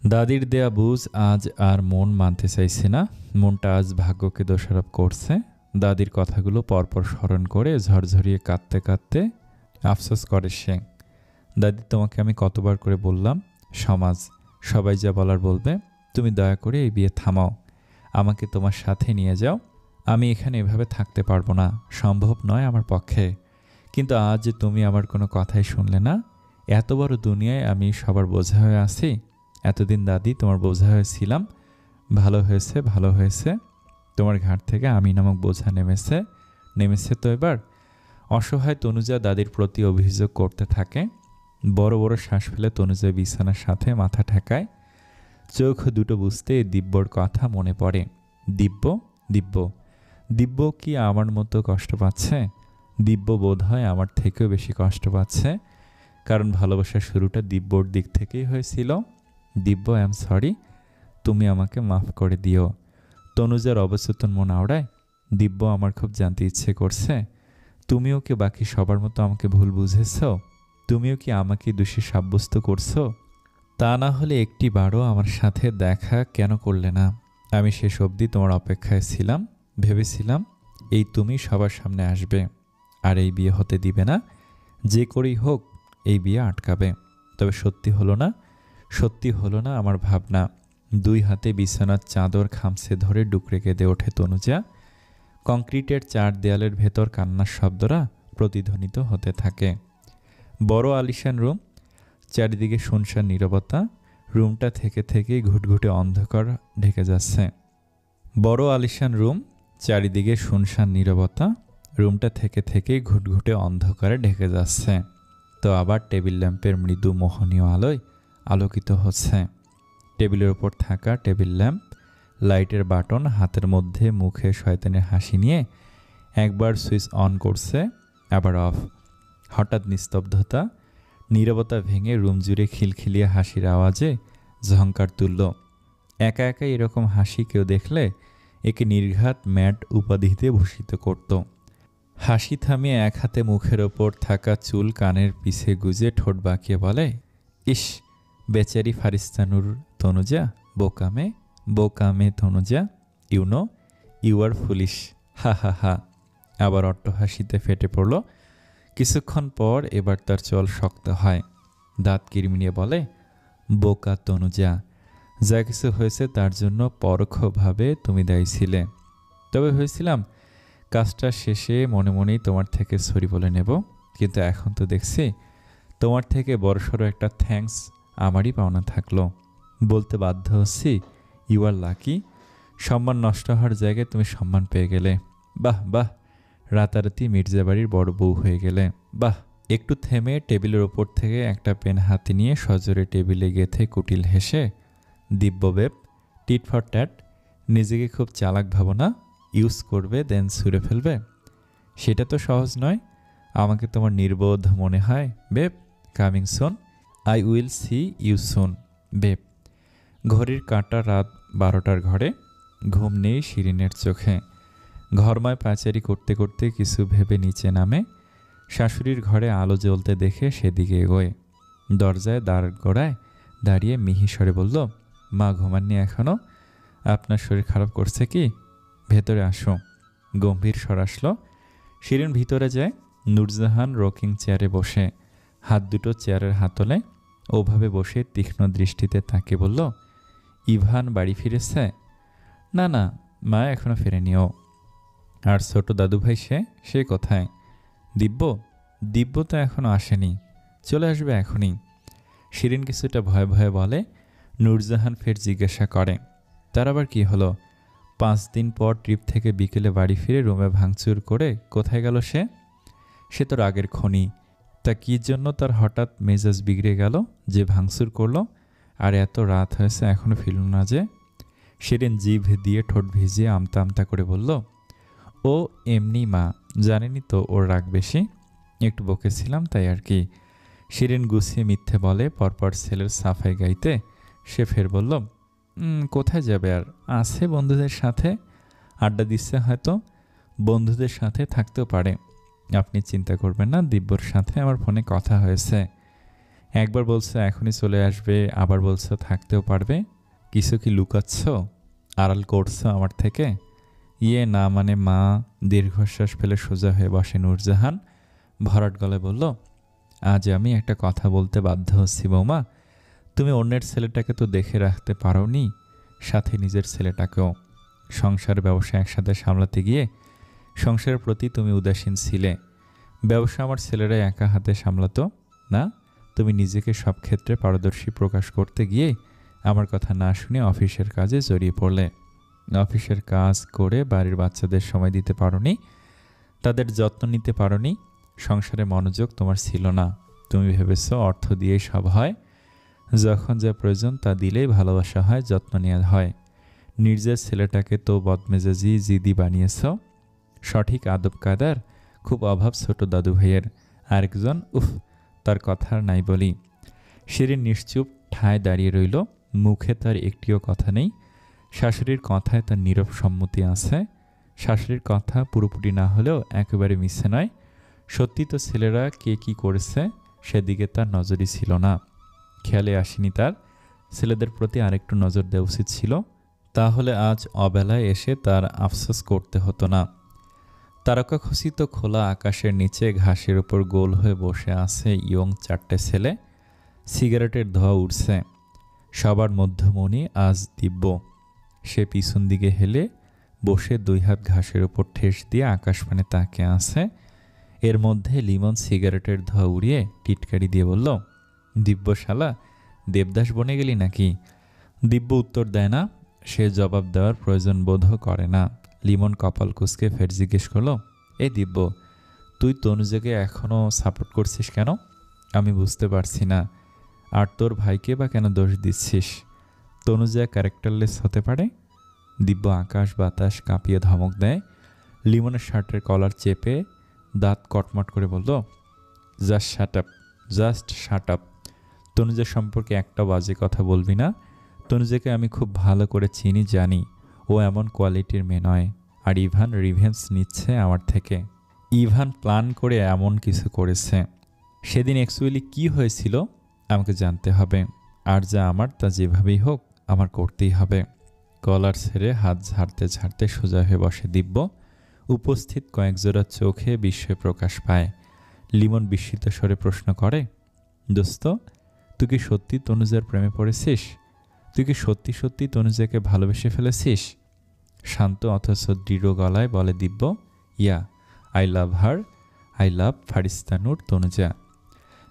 দাদির দেয়া বুঝ আজ আর মন মানতে চাইছে না, মনটা আজ ভাগ্যকে দোষারোপ করছে। দাদির কথাগুলো পরপর স্মরণ করে ঝরঝরিয়ে কাঁদতে কাঁদতে আফসোস করে সে। দাদি, তোমাকে আমি কতবার করে বললাম, সমাজ সবাই যা বলার বলবে, তুমি দয়া করে এই বিয়ে থামাও, আমাকে তোমার সাথে নিয়ে যাও। আমি এখানে এভাবে থাকতে পারবো না, সম্ভব নয় আমার পক্ষে। কিন্তু আজ যে তুমি আমার কোনো কথাই শুনলে না। এত বড় দুনিয়ায় আমি সবার বোঝা হয়ে আছি। এতদিন দাদি তোমার বোঝা হয়েছিলাম। ভালো হয়েছে, ভালো হয়েছে, তোমার ঘাট থেকে আমি নামক বোঝা নেমেছে তো এবার। অসহায় তনুজা দাদির প্রতি অভিযোগ করতে থাকে। বড় বড় শ্বাস ফেলে তনুজা বিছানার সাথে মাথা ঠেকায়। চোখ দুটো বুঝতে দিব্যর কথা মনে পড়ে। দিব্য, দিব্য, দিব্য কি আমার মতো কষ্ট পাচ্ছে? দিব্য বোধ হয় আমার থেকেও বেশি কষ্ট পাচ্ছে, কারণ ভালোবাসার শুরুটা দিব্যর দিক থেকেই হয়েছিল। দিব্য, আই এম সরি, তুমি আমাকে মাফ করে দিও। তনুজার অবচেতন মন আওড়ায়, দিব্য, আমার খুব জানতে ইচ্ছে করছে তুমিও কি বাকি সবার মতো আমাকে ভুল বুঝেছ? তুমিও কি আমাকে দোষী সাব্যস্ত করছো? তা না হলে একটিবারও আমার সাথে দেখা কেন করলে না? আমি শেষ অবধি তোমার অপেক্ষায় ছিলাম, ভেবেছিলাম এই তুমি সবার সামনে আসবে আর এই বিয়ে হতে দিবে না, যে করেই হোক এই বিয়ে আটকাবে। তবে সত্যি হলো না, সত্যি হলো না আমার ভাবনা। দুই হাতে বিছানার চাদর খামছে ধরে ডুকরে কেঁদে ওঠে তনুজা। কংক্রিটের চার দেয়ালের ভেতর কান্নার শব্দরা প্রতিধ্বনিত হতে থাকে। বড় আলিশান রুম, চারিদিকে শুনশান নীরবতা। রুমটা থেকে থেকেই ঘুটঘুটে অন্ধকার ঢেকে যাচ্ছে। বড় আলিশান রুম, চারিদিকে শুনশান নীরবতা। রুমটা থেকে থেকেই ঘুটঘুটে অন্ধকারে ঢেকে যাচ্ছে। তো আবার টেবিল ল্যাম্পের মৃদু মোহনীয় আলোয় আলোকিত হচ্ছে। টেবিলের ওপর থাকা টেবিল ল্যাম্প, লাইটের বাটন হাতের মধ্যে, মুখে শয়তানের হাসি নিয়ে একবার সুইচ অন করছে, আবার অফ। হঠাৎ নিস্তব্ধতা, নীরবতা ভেঙে রুম জুড়ে খিলখিলিয়ে হাসির আওয়াজে ঝংকার তুলল। একা একা এরকম হাসি কেউ দেখলে একে নির্ঘাত ম্যাড উপাধিতে ভূষিত করত। হাসি থামিয়ে এক হাতে মুখের ওপর থাকা চুল কানের পিছে গুজে ঠোঁট বাঁকিয়ে বলে, ইস বেচারি ফারিস্তানুর তনুজা, বোকামে বোকামে Tanuja, you know you are foolish, হা হা হা। আবার অট্টহাসিতে ফেটে পড়ল। কিছুক্ষণ পর এবার তার চল শক্ত হয়। দাঁত কিরমিনিয়ে বলে, বোকা তনুজা, যা কিছু হয়েছে তার জন্য পরোক্ষভাবে তুমি দায়ী ছিলে। তবে ভেবেছিলাম কাজটা শেষে মনে মনেই তোমার থেকে সরি বলে নেব, কিন্তু এখন তো দেখছি তোমার থেকে বড়সড় একটা থ্যাঙ্কস আমারই পাওনা থাকলো। বলতে বাধ্য হচ্ছি, ইউ আর লাকি। সম্মান নষ্ট হওয়ার জায়গায় তুমি সম্মান পেয়ে গেলে। বাহ বাহ, রাতারাতি মির্জা বাড়ির বড় বউ হয়ে গেলে, বাহ। একটু থেমে টেবিলের ওপর থেকে একটা পেন হাতে নিয়ে সজোরে টেবিলে গেথে কুটিল হেসে, দিব্যবেব, টিট ফর ট্যাট, নিজেকে খুব চালাক ভাবো না, ইউজ করবে দেন ছুঁড়ে ফেলবে। সেটা তো সহজ নয়। আমাকে তোমার নির্বোধ মনে হয় babe. Coming soon, I will see you soon babe. ঘড়ির কাঁটা রাত 12টার ঘরে। ঘুম নেই শিরিনের চোখে। ঘরময় পাচারি করতে করতে কিছু ভেবে নিচে নামে। শাশুড়ির ঘরে আলো জ্বলতে দেখে সেদিকে এগোয়। দরজায় দাঁড়গোড়ায় দাঁড়িয়ে মিহিস্বরে বলল, মা ঘুমাননি এখনও? আপনার শরীর খারাপ করছে কি? ভেতরে আসো। গম্ভীর স্বর আসলো। শিরিন ভিতরে যায়। নূরজাহান রকিং চেয়ারে বসে, হাত দুটো চেয়ারের হাতলে ওভাবে বসে তীক্ষ্ণ দৃষ্টিতে তাকে বলল, ইভান বাড়ি ফিরেছে? না না, মা এখনো ফেরেনিও। আর ছোট দাদুভাই সে কোথায়? দিব্য? দিব্য তো এখনো আসেনি, চলে আসবে এখনই। শিরিন কিছুটা ভয়ে ভয়ে বলে। নূরজাহান ফের জিজ্ঞাসা করে, তার আবার কি হলো? 5 দিন পর ট্রিপ থেকে বিকেলে বাড়ি ফিরে রুমে ভাঙচুর করে কোথায় গেল সে? সে তো রাগের খনি। তা কী জন্য তার হঠাৎ মেজাজ বিগড়ে গেল যে ভাঙচুর করলো? আর এত রাত হয়েছে এখনও ফিরল না যে? শিরিন জিভ দিয়ে ঠোঁট ভিজিয়ে আমতা আমতা করে বলল, ও এমনি মা, জানেনি তো ওর রাগ বেশি, একটু বকেছিলাম তাই আর কি। শিরিন গুছিয়ে মিথ্যে বলে পরপর ছেলের সাফাই গাইতে। সে ফের বলল, কোথায় যাবে আর? আছে বন্ধুদের সাথে, আড্ডা দিচ্ছে হয়তো। বন্ধুদের সাথে থাকতেও পারে, আপনি চিন্তা করবেন না। দিব্যর সাথে আমার ফোনে কথা হয়েছে। একবার বলছে এখনই চলে আসবে, আবার বলছে থাকতেও পারবে। কিছু কি লুকাচ্ছ, আড়াল করছো আমার থেকে? ইয়ে না মানে মা। দীর্ঘশ্বাস ফেলে সোজা হয়ে বসে নূরজাহান। ভরাট গলায় বলল, আজ আমি একটা কথা বলতে বাধ্য হচ্ছি বৌমা। তুমি অন্যের ছেলেটাকে তো দেখে রাখতে পারোনি, সাথে নিজের ছেলেটাকেও। সংসার ব্যবসা একসাথে সামলাতে গিয়ে সংসারের প্রতি তুমি উদাসীন ছিলে। ব্যবসা আমার ছেলেরা একা হাতে সামলাতো না। তুমি নিজেকে সব ক্ষেত্রে পারদর্শী প্রকাশ করতে গিয়ে আমার কথা না শুনে অফিসের কাজে জড়িয়ে পড়লে। অফিসের কাজ করে বাড়ির বাচ্চাদের সময় দিতে পারোনি, তাদের যত্ন নিতে পারোনি। সংসারে মনোযোগ তোমার ছিল না। তুমি ভেবেছ অর্থ দিয়েই সব হয়, যখন যা প্রয়োজন তা দিলেই ভালোবাসা হয়, যত্ন নেওয়া হয়। নিজের ছেলেটাকে তো বদমেজাজি জিদি বানিয়েছ। সঠিক আদব কায়দার খুব অভাব ছোট দাদু ভাইয়ের। আরেকজন, উফ, তার কথা নাই বলি। শিরিন নিশ্চুপ ঠায় দাঁড়িয়ে রইল। মুখে তার একটিও কথা নেই। শাশুড়ির কথায় তার নীরব সম্মতি আছে। শাশুড়ির কথা পুরোপুরি না হলেও একেবারে মিছে নয়। সত্যি তো ছেলেরা কে কী করেছে সেদিকে তার নজরই ছিল না। খেয়ালে আসেনি তার ছেলেদের প্রতি আরেকটু নজর দেওয়া উচিত ছিল, তাহলে আজ অবেলায় এসে তার আফসোস করতে হতো না। তারকাখচিত খোলা আকাশের নিচে ঘাসের উপর গোল হয়ে বসে আছে ইয়ং 4টে ছেলে। সিগারেটের ধোঁয়া উঠছে। সবার মধ্যমণি আজ দিব্য। সে পিছন দিকে হেলে বসে 2 হাত ঘাসের উপর ঠেস দিয়ে আকাশপানে তাকিয়ে আছে। এর মধ্যে লিমন সিগারেটের ধোঁয়া উড়িয়ে টিটকারি দিয়ে বলল, দিব্য শালা, দেবদাস বনে গেলি নাকি? দিব্য উত্তর দেয় না। সে জবাব দেওয়ার প্রয়োজন বোধও করে না। লিমন কপাল কুঁচকে ফের জিজ্ঞেস করল, এই দিব্য, তুই তনুজাকে এখনও সাপোর্ট করছিস কেন? আমি বুঝতে পারছি না। আর তোর ভাইকে বা কেন দোষ দিচ্ছিস? তনুজা ক্যারেক্টারলেস হতে পারে? দিব্য আকাশ বাতাস কাঁপিয়ে ধমক দেয়। লিমনের শার্টের কলার চেপে দাঁত কটমট করে বলল, just shut up, just shut up. Tanuja সম্পর্কে একটা বাজে কথা বলবি না। তনুজাকে আমি খুব ভালো করে চিনি, জানি ও এমন কোয়ালিটির মেয়ে নয়। আর ইভান রিভেঞ্জ নিচ্ছে আমার থেকে। ইভান প্ল্যান করে এমন কিছু করেছে। সেদিন অ্যাকচুয়ালি কী হয়েছিল আমাকে জানতে হবে। আর যা আমার তা যেভাবেই হোক আমার করতেই হবে। কলার ছেড়ে হাত ঝাড়তে ঝাড়তে সোজা হয়ে বসে দিব্য। উপস্থিত কয়েকজোড়া চোখে বিস্ময় প্রকাশ পায়। লিমন বিস্মিত স্বরে প্রশ্ন করে, দোস্ত, তুই কি সত্যি তনুজার প্রেমে পড়েছিস? তুই কি সত্যি সত্যি তনুজাকে ভালোবেসে ফেলেছিস? শান্ত অথচ দৃঢ় গলায় বলে Divya, yeah, I love her, I love Faristanur Tanuja.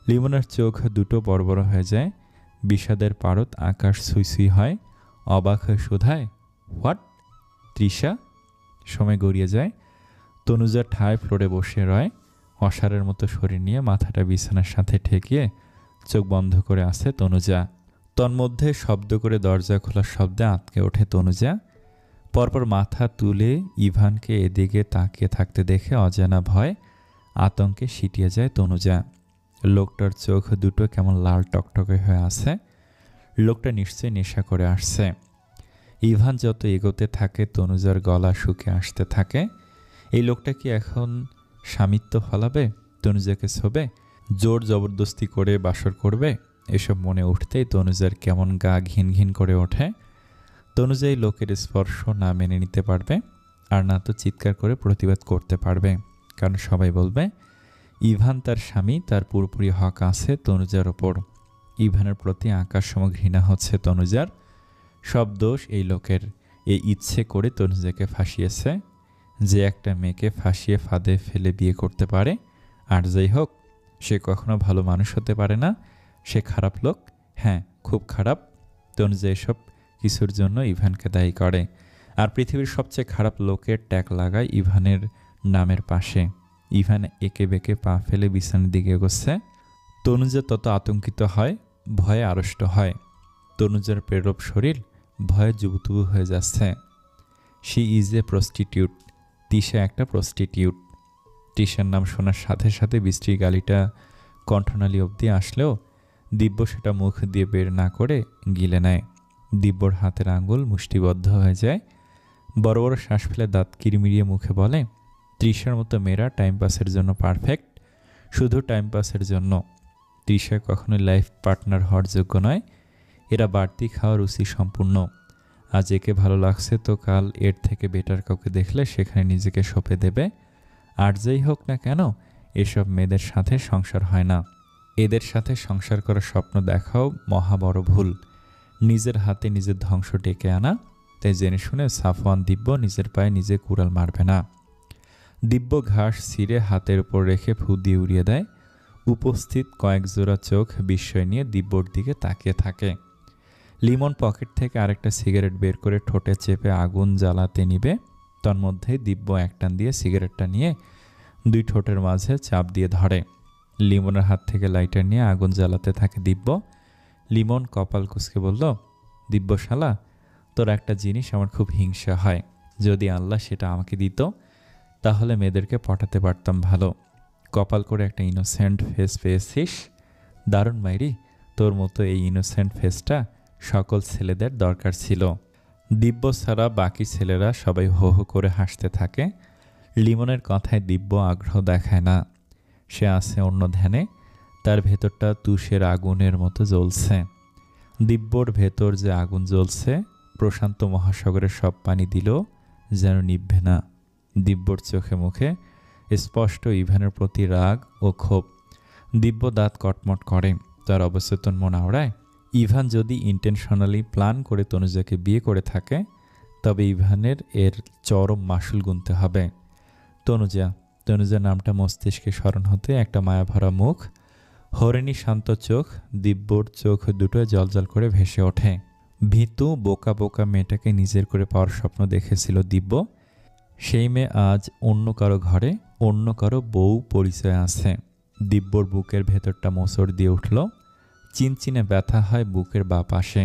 লিমনের চোখ দুটো বড় বড় হয়ে যায়। বিষাদের পারদ আকাশ ছুঁই হয়। অবাক হয়ে শোধায়, হোয়াট? তৃষা? সময় গড়িয়ে যায়। তনুজা ঠায় ফ্লোরে বসে রয়। অসারের মতো শরীর নিয়ে মাথাটা বিছানার সাথে ঠেকিয়ে চোখ বন্ধ করে আছে তনুজা। তন্মধ্যে শব্দ করে দরজা খোলার শব্দে আটকে ওঠে তনুজা। পরপর মাথা তুলে ইভানকে এদিকে তাকিয়ে থাকতে দেখে অজানা ভয় আতঙ্কে সিটিয়ে যায় তনুজা। লোকটার চোখ দুটো কেমন লাল টকটকে হয়ে আছে। লোকটা নিশ্চয়ই নেশা করে আসছে। ইভান যত এগোতে থাকে তনুজার গলা শুকে আসতে থাকে। এই লোকটা কি এখন স্বামিত্ব ফলাবে, তনুজাকে ছোবে, জোর জবরদস্তি করে বাসর করবে? এসব মনে উঠতেই তনুজার কেমন গা ঘিন ঘিন করে ওঠে। তনুজা এই লোকের স্পর্শ না মেনে নিতে পারবে, আর না তো চিৎকার করে প্রতিবাদ করতে পারবে। কারণ সবাই বলবে ইভান তার স্বামী, তার পুরোপুরি হক আছে তনুজার ওপর। ইভানের প্রতি আকাশসম ঘৃণা হচ্ছে তনুজার। সব দোষ এই লোকের। এই ইচ্ছে করে তনুজাকে ফাঁসিয়েছে। যে একটা মেয়েকে ফাঁসিয়ে ফাঁদে ফেলে বিয়ে করতে পারে, আর যাই হোক, সে কখনো ভালো মানুষ হতে পারে না। সে খারাপ লোক, হ্যাঁ, খুব খারাপ। তনুজা এসব কিছুর জন্য ইভানকে দায়ী করে। আর পৃথিবীর সবচেয়ে খারাপ লোকের ট্যাগ লাগায় ইভানের নামের পাশে। ইভান একে বেঁকে পা ফেলে বিছানার দিকে এগোচ্ছে। তনুজা তত আতঙ্কিত হয়, ভয়ে আড়ষ্ট হয়। তনুজার প্রেরব শরীর ভয়ে জুবুতুবু হয়ে যাচ্ছে। She is a prostitute. Tisha একটা প্রস্টিটিউট। তিশার নাম শোনার সাথে সাথে বৃষ্টি গালিটা কণ্ঠনালী অবধি আসলেও দিব্য সেটা মুখ দিয়ে বের না করে গিলে নেয়। দিব্যর হাতের আঙ্গুল মুষ্টিবদ্ধ হয়ে যায়। বড় বড় শ্বাস ফেলে দাঁত কিরমিরিয়ে মুখে বলে, তৃষার মতো মেয়েরা টাইম পাসের জন্য পারফেক্ট, শুধু টাইম পাসের জন্য। তৃষা কখনোই লাইফ পার্টনার হওয়ার যোগ্য নয়। এরা বাড়তি খাওয়ার রুচি সম্পূর্ণ। আজ একে ভালো লাগছে তো কাল এর থেকে বেটার কাউকে দেখলে সেখানে নিজেকে সঁপে দেবে। আর যেই হোক না কেন, এসব মেয়েদের সাথে সংসার হয় না। এদের সাথে সংসার করার স্বপ্ন দেখাও মহা বড় ভুল। নিজের হাতে নিজের ধ্বংস ডেকে আনা। তাই জেনে শুনে সাফওয়ান দিব্য নিজের পায়ে নিজে কুড়াল মারবে না। দিব্য ঘাস ছিঁড়ে হাতের উপর রেখে ফু দিয়ে উড়িয়ে দেয়। উপস্থিত কয়েক জোড়া চোখ বিস্ময় নিয়ে দিব্যর দিকে তাকিয়ে থাকে। লিমন পকেট থেকে আরেকটা সিগারেট বের করে ঠোঁটে চেপে আগুন জ্বালাতে নিবে। তন্মধ্যেই দিব্য একটান দিয়ে সিগারেটটা নিয়ে 2 ঠোঁটের মাঝে চাপ দিয়ে ধরে। লিমনের হাত থেকে লাইটার নিয়ে আগুন জ্বালাতে থাকে দিব্য। লিমন কপাল কুঁচকে বলল, দিব্য শালা, তোর একটা জিনিস আমার খুব হিংসা হয়। যদি আল্লাহ সেটা আমাকে দিত তাহলে মেয়েদেরকে পটাতে পারতাম ভালো। কপাল করে একটা ইনোসেন্ট ফেস পেয়েছিস। দারুণ মাইরি, তোর মতো এই ইনোসেন্ট ফেসটা সকল ছেলেদের দরকার ছিল। দিব্য ছাড়া বাকি ছেলেরা সবাই হো হো করে হাসতে থাকে। লিমনের কথায় দিব্য আগ্রহ দেখায় না। সে আছে অন্য ধ্যানে, তার ভেতরটা তুষের আগুনের মতো জ্বলছে। দিব্যর ভেতর যে আগুন জ্বলছে, প্রশান্ত মহাসাগরের সব পানি দিলেও যেন নিভবে না। দিব্যর চোখে মুখে স্পষ্ট ইভানের প্রতি রাগ ও ক্ষোভ। দিব্য দাঁত কটমট করে, তার অবচেতন মন আওড়ায়, ইভান যদি ইন্টেনশনালি প্ল্যান করে তনুজাকে বিয়ে করে থাকে, তবে ইভানের এর চরম মাসুল গুনতে হবে। তনুজা নামটা মস্তিষ্কে স্মরণ হতে একটা মায়াভরা মুখ, হরিণী শান্ত চোখ, দিব্যর চোখ দুটো জলজল করে ভেসে ওঠে। ভীতু বোকা বোকা মেয়েটাকে নিজের করে পাওয়ার স্বপ্ন দেখেছিল দিব্য। সেই মেয়ে আজ অন্য কারো ঘরে অন্য কারো বউ পরিচয় আছে। দিব্যর বুকের ভেতরটা মোচড় দিয়ে উঠল, চিনচিনে ব্যথা হয় বুকের বা পাশে।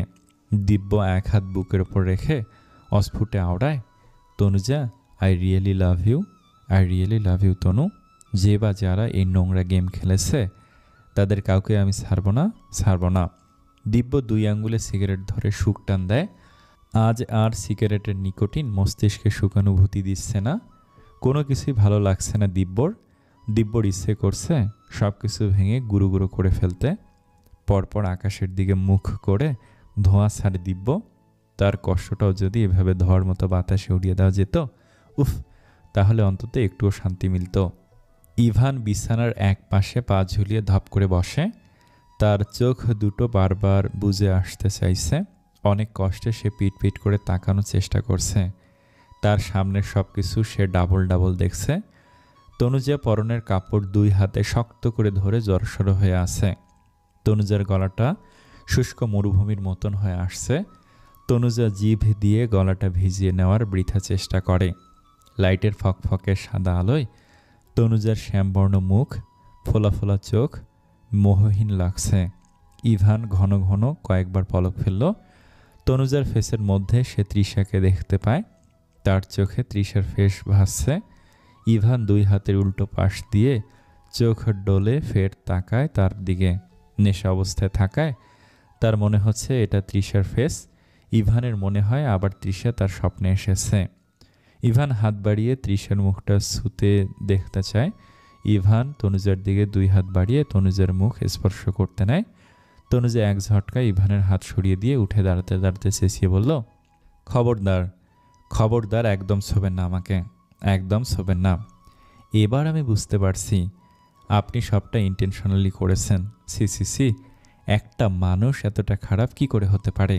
দিব্য এক হাত বুকের ওপর রেখে অস্ফুটে আওড়ায়, Tanuja, I really love you, I really love you Tanu. যে বা যারা এই নোংরা গেম খেলেছে তাদের কাউকে আমি ছাড়ব না। দিব্য 2 আঙ্গুলে সিগারেট ধরে সুখ টান দেয়। আজ আর সিগারেটের নিকোটিন মস্তিষ্কে সুখানুভূতি দিচ্ছে না, কোনো কিছুই ভালো লাগছে না দিব্যর ইচ্ছে করছে সব কিছু ভেঙে গুঁড়ো গুঁড়ো করে ফেলতে। পরপর আকাশের দিকে মুখ করে ধোঁয়া ছাড়ে দিব্য। তার কষ্টটাও যদি এভাবে ধোঁয়ার মতো বাতাসে উড়িয়ে দেওয়া যেত, উফ, তাহলে অন্তত একটুও শান্তি মিলত। ইভান বিছানার এক পাশে পা ঝুলিয়ে ধপ করে বসে। তার চোখ দুটো বারবার বুজে আসতে চাইছে। অনেক কষ্টে সে পিট করে তাকানোর চেষ্টা করছে। তার সামনের সব কিছু সে ডাবল দেখছে। তনুজা পরনের কাপড় 2 হাতে শক্ত করে ধরে জড়সড় হয়ে আছে। তনুজার গলাটা শুষ্ক মরুভূমির মতন হয়ে আসছে। তনুজা জিভ দিয়ে গলাটা ভিজিয়ে নেওয়ার বৃথা চেষ্টা করে। লাইটের ফকফকে সাদা আলোয় তনুজার শ্যামবর্ণ মুখ, ফোলা ফোলা চোখ মোহহীন লাগছে। ইভান ঘন ঘন কয়েকবার পলক ফেলল। তনুজার ফেসের মধ্যে সে তৃষাকে দেখতে পায়। তার চোখে তৃষার ফেস ভাসছে। ইভান 2 হাতের উল্টো পাশ দিয়ে চোখ ডোলে ফের তাকায় তার দিকে। নেশা অবস্থায় থাকায় তার মনে হচ্ছে এটা তৃষার ফেস। ইভানের মনে হয় আবার তৃষা তার স্বপ্নে এসেছে। ইভান হাত বাড়িয়ে তৃষার মুখটা ছুঁতে দেখতে চায়। ইভান তনুজার দিকে 2 হাত বাড়িয়ে তনুজার মুখ স্পর্শ করতে নেয়। তনুজা এক ঝটকায় ইভানের হাত সরিয়ে দিয়ে উঠে দাঁড়াতে চেঁচিয়ে বলল, খবরদার, একদম ছোবেন না আমাকে, একদম ছোবেন না। এবার আমি বুঝতে পারছি আপনি সবটা ইন্টেনশনালি করেছেন। সি, একটা মানুষ এতটা খারাপ কি করে হতে পারে?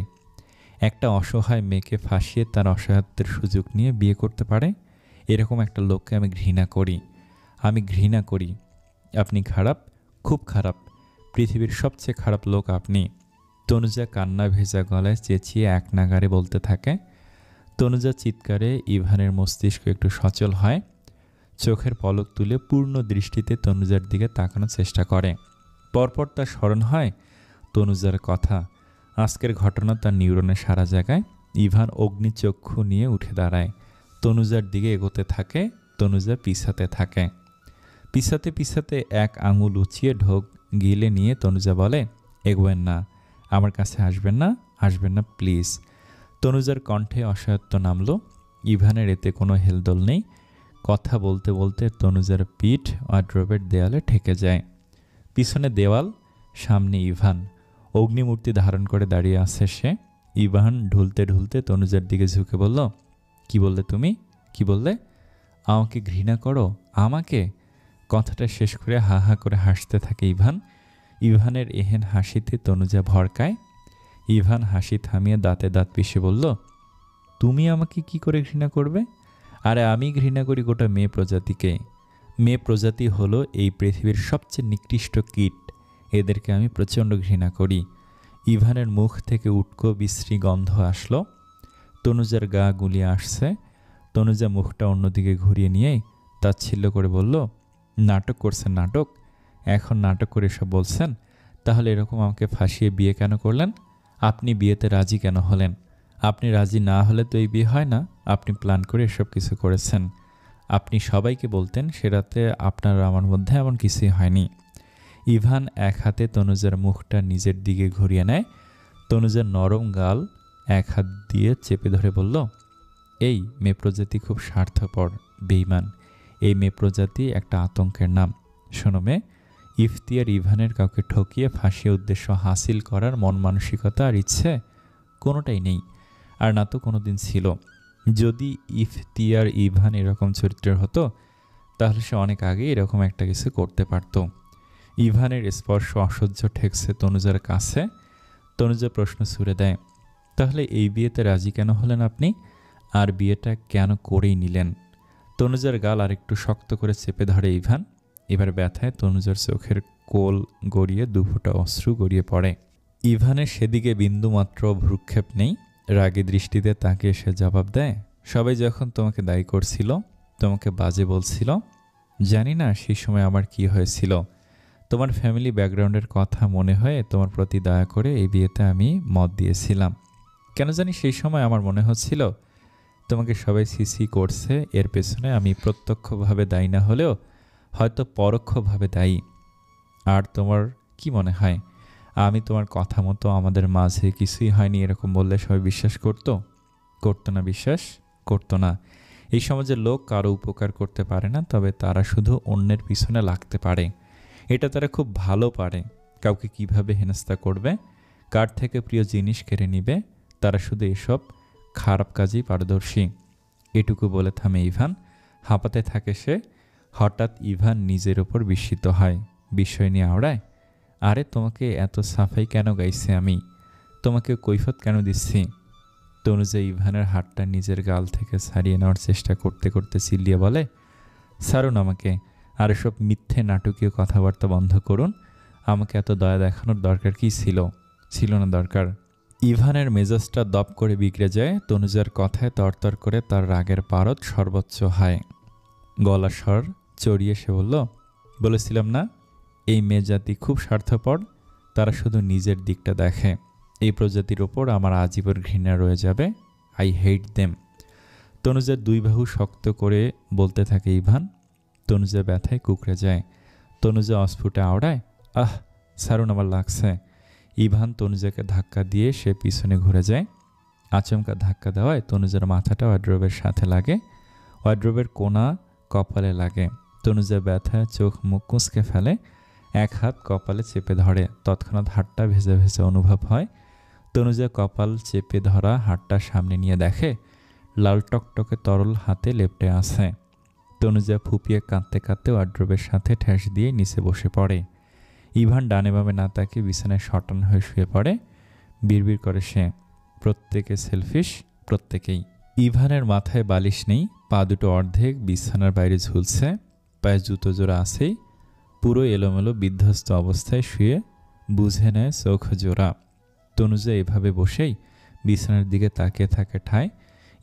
একটা অসহায় মেয়েকে ফাঁসিয়ে তার অসহায়ত্বের সুযোগ নিয়ে বিয়ে করতে পারে? এরকম একটা লোককে আমি ঘৃণা করি। আপনি খারাপ, খুব খারাপ, পৃথিবীর সবচেয়ে খারাপ লোক আপনি। তনুজা কান্না ভেজা গলায় চেঁচিয়ে এক নাগারে বলতে থাকে। তনুজা চিৎকারে ইভানের মস্তিষ্ক একটু সচল হয়। চোখের পলক তুলে পূর্ণ দৃষ্টিতে তনুজার দিকে তাকানোর চেষ্টা করে। পরপর তার স্মরণ হয় তনুজার কথা। আজকের ঘটনা তার নিউরনে সারা জায়গায়। ইভান অগ্নিচক্ষু নিয়ে উঠে দাঁড়ায়, তনুজার দিকে এগোতে থাকে। তনুজা পিছাতে থাকে। পিছাতে এক আঙুল উঁচিয়ে ঢোক গিলে নিয়ে তনুজা বলে, এগোবেন না, আমার কাছে আসবেন না প্লিজ। তনুজার কণ্ঠে অসহায়ত্ব নামল। ইভানের এতে কোনো হেলদোল নেই। কথা বলতে বলতে তনুজার পিঠ ওয়ার্ড্রোবের দেয়ালে ঠেকে যায়। পিছনে দেওয়াল, সামনে ইভান অগ্নিমূর্তি ধারণ করে দাঁড়িয়ে আছে সে। ইভান ঢুলতে তনুজার দিকে ঝুঁকে বলল, কি বললে তুমি? কি বললে? আমাকে ঘৃণা করো? আমাকে? কথাটা শেষ করে হা হা করে হাসতে থাকে ইভান। ইভানের এহেন হাসিতে তনুজা ভরকায়। ইভান হাসি থামিয়ে দাঁতে দাঁত পিষে বলল, তুমি আমাকে কি করে ঘৃণা করবে? আরে আমি ঘৃণা করি গোটা মেয়ে প্রজাতিকে। মেয়ে প্রজাতি হলো এই পৃথিবীর সবচেয়ে নিকৃষ্ট কীট। এদেরকে আমি প্রচণ্ড ঘৃণা করি। ইভানের মুখ থেকে উটকো বিশ্রী গন্ধ আসলো। তনুজার গা গুলিয়ে আসছে। তনুজা মুখটা অন্যদিকে ঘুরিয়ে নিয়ে তাচ্ছিল্য করে বলল, নাটক করছেন? নাটক? এখন নাটক করে এসব বলছেন? তাহলে এরকম আমাকে ফাঁসিয়ে বিয়ে কেন করলেন? আপনি বিয়েতে রাজি কেন হলেন? আপনি রাজি না হলে তো এই বিয়ে হয় না। আপনি প্ল্যান করে এসব কিছু করেছেন। আপনি সবাইকে বলতেন সে রাতে আপনার আমার মধ্যে এমন কিছুই হয়নি। ইভান এক হাতে তনুজার মুখটা নিজের দিকে ঘুরিয়ে নেয়। তনুজার নরম গাল এক হাত দিয়ে চেপে ধরে বলল, এই মেয়ে প্রজাতি খুব স্বার্থপর, বেঈমান। এই মেয়ে প্রজাতি একটা আতঙ্কের নাম। শোনো মেয়ে, ইফতিয়ার ইভানের কাউকে ঠকিয়ে ফাঁসিয়ে উদ্দেশ্য হাসিল করার মন মানসিকতা আর ইচ্ছে কোনোটাই নেই, আর না তো কোনো দিন ছিল। যদি ইফতিয়ার ইভান এরকম চরিত্রের হতো তাহলে সে অনেক আগে এরকম একটা কিছু করতে পারত। ইভানের স্পর্শ অসহ্য ঠেকছে তনুজার কাছে। তনুজা প্রশ্ন ছুড়ে দেয়, তাহলে এই বিয়েতে রাজি কেন হলেন আপনি, আর বিয়েটা কেন করেই নিলেন? তনুজার গাল আরেকটু শক্ত করে চেপে ধরে ইভান। এবার ব্যথায় তনুজার চোখের কোল গড়িয়ে দুফোঁটা অশ্রু গড়িয়ে পড়ে। ইভানের সেদিকে বিন্দুমাত্র ভ্রুক্ষেপ নেই। রাগী দৃষ্টিতে তাকিয়ে সে জবাব দেয়, সবাই যখন তোমাকে দায়ী করছিল, তোমাকে বাজে বলছিল, জানি না সেই সময় আমার কি হয়েছিল। তোমার ফ্যামিলি ব্যাকগ্রাউন্ডের কথা মনে হয়ে তোমার প্রতি দয়া করে এই বিয়েতে আমি মত দিয়েছিলাম। কেন জানি সেই সময় আমার মনে হচ্ছিল তোমাকে সবাই সিসি করছে, এর পেছনে আমি প্রত্যক্ষভাবে দায়ী না হলেও হয়তো পরোক্ষভাবে দায়ী। আর তোমার কি মনে হয় আমি তোমার কথা মতো আমাদের মাঝে কিছুই হয়নি এরকম বললে সবাই বিশ্বাস করতো? করতো না, বিশ্বাস করতো না। এই সমাজের লোক কারো উপকার করতে পারে না, তবে তারা শুধু অন্যের পিছনে লাগতে পারে। এটা তারা খুব ভালো পারে। কাউকে কিভাবে হেনস্থা করবে, কার থেকে প্রিয় জিনিস কেড়ে নিবে, তারা শুধু এসব খারাপ কাজেই পারদর্শী। এটুকু বলে থামে ইভান। হাঁপাতে থাকে সে। হঠাৎ ইভান নিজের ওপর বিস্মিত হয়, বিস্ময় নিয়ে আওড়ায়, আরে তোমাকে এত সাফাই কেন গাইছে আমি, তোমাকে কৈফত কেন দিচ্ছি? তনুজা ইভানের হাতটা নিজের গাল থেকে ছাড়িয়ে নেওয়ার চেষ্টা করতে করতে চিল্লিয়ে বলে, ছাড়ুন আমাকে, আর এসব মিথ্যে নাটকীয় কথাবার্তা বন্ধ করুন। আমাকে এত দয়া দেখানোর দরকার কি ছিল? ছিল না দরকার। ইভানের মেজাজটা দপ করে বিগড়ে যায়। তনুজার কথায় তরতর করে তার রাগের পারদ সর্বোচ্চ হয়। গলা স্বর চড়িয়ে সে বলল, বলেছিলাম না এই মেয়ে জাতি খুব স্বার্থপর, তারা শুধু নিজের দিকটা দেখে। এই প্রজাতির ওপর আমার আজীবন ঘৃণা রয়ে যাবে। I hate them. তনুজার দুই বাহু শক্ত করে বলতে থাকে ইভান। তনুজা ব্যথায় কুঁকড়ে যায়। তনুজা অস্ফুটে আওড়ায়, আহ ছাড়ুন, আমার লাগছে। ইভান তনুজাকে ধাক্কা দিয়ে সে পিছনে ঘুরে যায়। আচমকা ধাক্কা দেওয়ায় তনুজার মাথাটা ওয়ার্ড্রোবের সাথে লাগে। ওয়ার্ড্রোবের কোনা কপালে লাগে। তনুজা ব্যথায় চোখ মুখ কুঁচকে ফেলে। এক হাত কপালে চেপে ধরে। তৎক্ষণাৎ হাতটা ভেজে ভেজে অনুভব হয়। তনুজা কপাল চেপে ধরা হাতটা সামনে নিয়ে দেখে লাল টকটকে তরল হাতে লেপ্টে আছে। তনুজা ফুপিয়ে কাঁদতে কাঁদতে ওয়ার্ড্রোবের সাথে ঠেস দিয়ে নিচে বসে পড়ে। ইভান ডানে বামে না তাকিয়ে বিছানায় শটান হয়ে শুয়ে পড়ে। বিড়বিড় করে সে, প্রত্যেকে সেলফিশ, প্রত্যেকেই। ইভানের মাথায় বালিশ নেই, পা দুটো অর্ধেক বিছানার বাইরে ঝুলছে, পায়ে জুতো জোড়া আছেই, পুরো এলোমেলো বিধ্বস্ত অবস্থায় শুয়ে, বুঝে নেয় চোখ জোড়া। তনুজা এভাবে বসেই বিছানার দিকে তাকিয়ে থাকে ঠায়।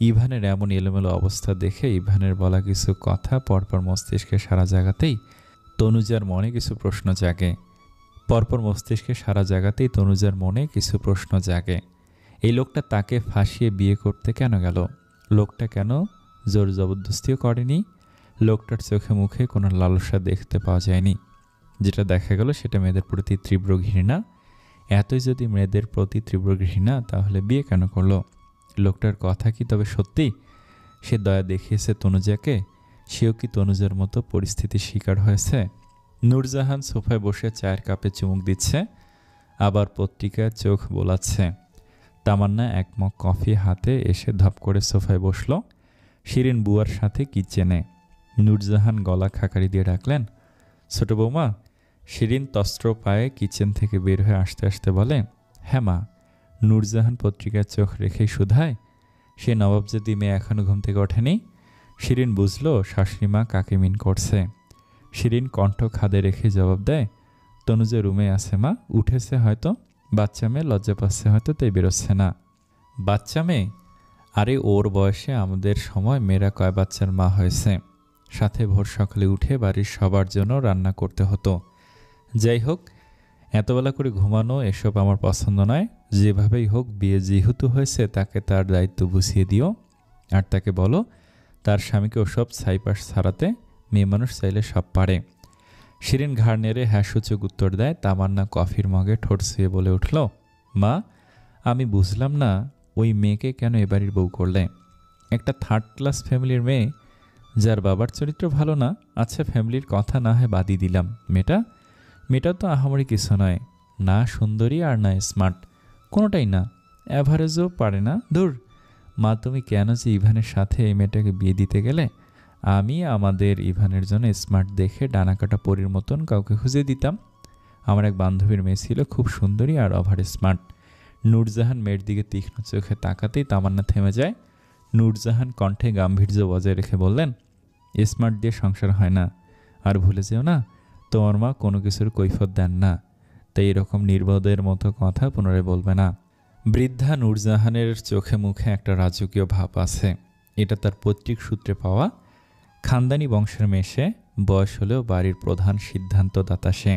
ইভানের এমন এলোমেলো অবস্থা দেখে ইভানের বলা কিছু কথা পরপর মস্তিষ্কে সারা জায়গাতেই তনুজার মনে কিছু প্রশ্ন জাগে। তনুজার মনে কিছু প্রশ্ন জাগে। এই লোকটা তাকে ফাঁসিয়ে বিয়ে করতে কেন গেল? লোকটা কেন জোর জবরদস্তিও করেনি? লোকটার চোখে মুখে কোনো লালসা দেখতে পাওয়া যায়নি। যেটা দেখা গেল সেটা মেয়েদের প্রতি তীব্র ঘৃণা। এতই যদি মেয়েদের প্রতি তীব্র ঘৃণা, তাহলে বিয়ে কেন করলো? লোকটার কথা কি তবে সত্যি? সে দয়া দেখিয়েছে তনুজাকে? সেও কি তনুজার মতো পরিস্থিতির শিকার হয়েছে? নূরজাহান সোফায় বসে চায়ের কাপে চুমুক দিচ্ছে, আবার পত্রিকায় চোখ বোলাচ্ছে। তামান্না এক মগ কফি হাতে এসে ধপ করে সোফায় বসল। শিরিন বুয়ার সাথে কিচেনে। নূরজাহান গলা খাকারি দিয়ে ডাকলেন, ছোট বৌমা। শিরিন তস্ত্র পায়ে কিচেন থেকে বের হয়ে আসতে আসতে বলে, হ্যাঁ মা। নূরজাহান পত্রিকায় চোখ রেখেই শুধায়, সে নবাবজাদি মেয়ে এখনো ঘুম থেকে ওঠেনি? শিরিন বুঝল শাশুড়িমা কাকে মিন করছে। শিরিন কণ্ঠ খাদে রেখে জবাব দেয়, তনুজা রুমে আছে মা, উঠেছে হয়তো, বাচ্চা মেয়ে লজ্জা পাচ্ছে হয়তো, তাই বেরোচ্ছে না। বাচ্চা মেয়ে? আরে ওর বয়সে আমাদের সময় মেয়েরা কয় বাচ্চার মা হয়েছে। সাথে ভোর সকালে উঠে বাড়ির সবার জন্য রান্না করতে হতো। যাই হোক, এতবেলা করে ঘুমানো এসব আমার পছন্দ নয়। যেভাবেই হোক বিয়ে যেহেতু হয়েছে তাকে তার দায়িত্ব বুঝিয়ে দিও, আর তাকে বলো তার স্বামীকে ওসব ছাইপাশ ছাড়াতে। মেয়ে মানুষ চাইলে সব পারে। শিরিন ঘাড় নেড়ে হ্যাঁ সূচক উত্তর দেয়। তামান্না কফির মগে ঠোঁট ছুঁয়ে বলে উঠল, মা, আমি বুঝলাম না ওই মেয়েকে কেন এবাড়ির বউ করলে? একটা থার্ড ক্লাস ফ্যামিলির মেয়ে, যার বাবার চরিত্র ভালো না, আচ্ছা ফ্যামিলির কথা না হয় বাদই দিলাম, মেয়েটা তো আহামরি কিছু নয়, না সুন্দরী আর না স্মার্ট, কোনোটাই না, অ্যাভারেজও পারে না। ধুর মা, তুমি কেন যে ইভানের সাথে এই মেয়েটাকে বিয়ে দিতে গেলে? আমি আমাদের ইভানের জন্য স্মার্ট দেখে ডানাকাটা পরীর মতন কাউকে খুঁজে দিতাম। আমার এক বান্ধবীর মেয়ে ছিল, খুব সুন্দরী আর ওভার স্মার্ট। নূরজাহান মেয়ের দিকে তীক্ষ্ণ চোখে তাকাতেই তামান্না থেমে যায়। নূরজাহান কণ্ঠে গাম্ভীর্য বজায় রেখে বললেন, স্মার্ট দিয়ে সংসার হয় না, আর ভুলে যেও না তোমার মা কোনো কিছুর কৈফিয়ত দেন না, তাই এরকম নির্বোধের মতো কথা পুনরায় বলবে না। বৃদ্ধা নূরজাহানের চোখে মুখে একটা রাজকীয় ভাব আছে, এটা তার পৈতৃক সূত্রে পাওয়া। খানদানি বংশের মেয়ে সে, বয়স হলেও বাড়ির প্রধান সিদ্ধান্তদাতা সে।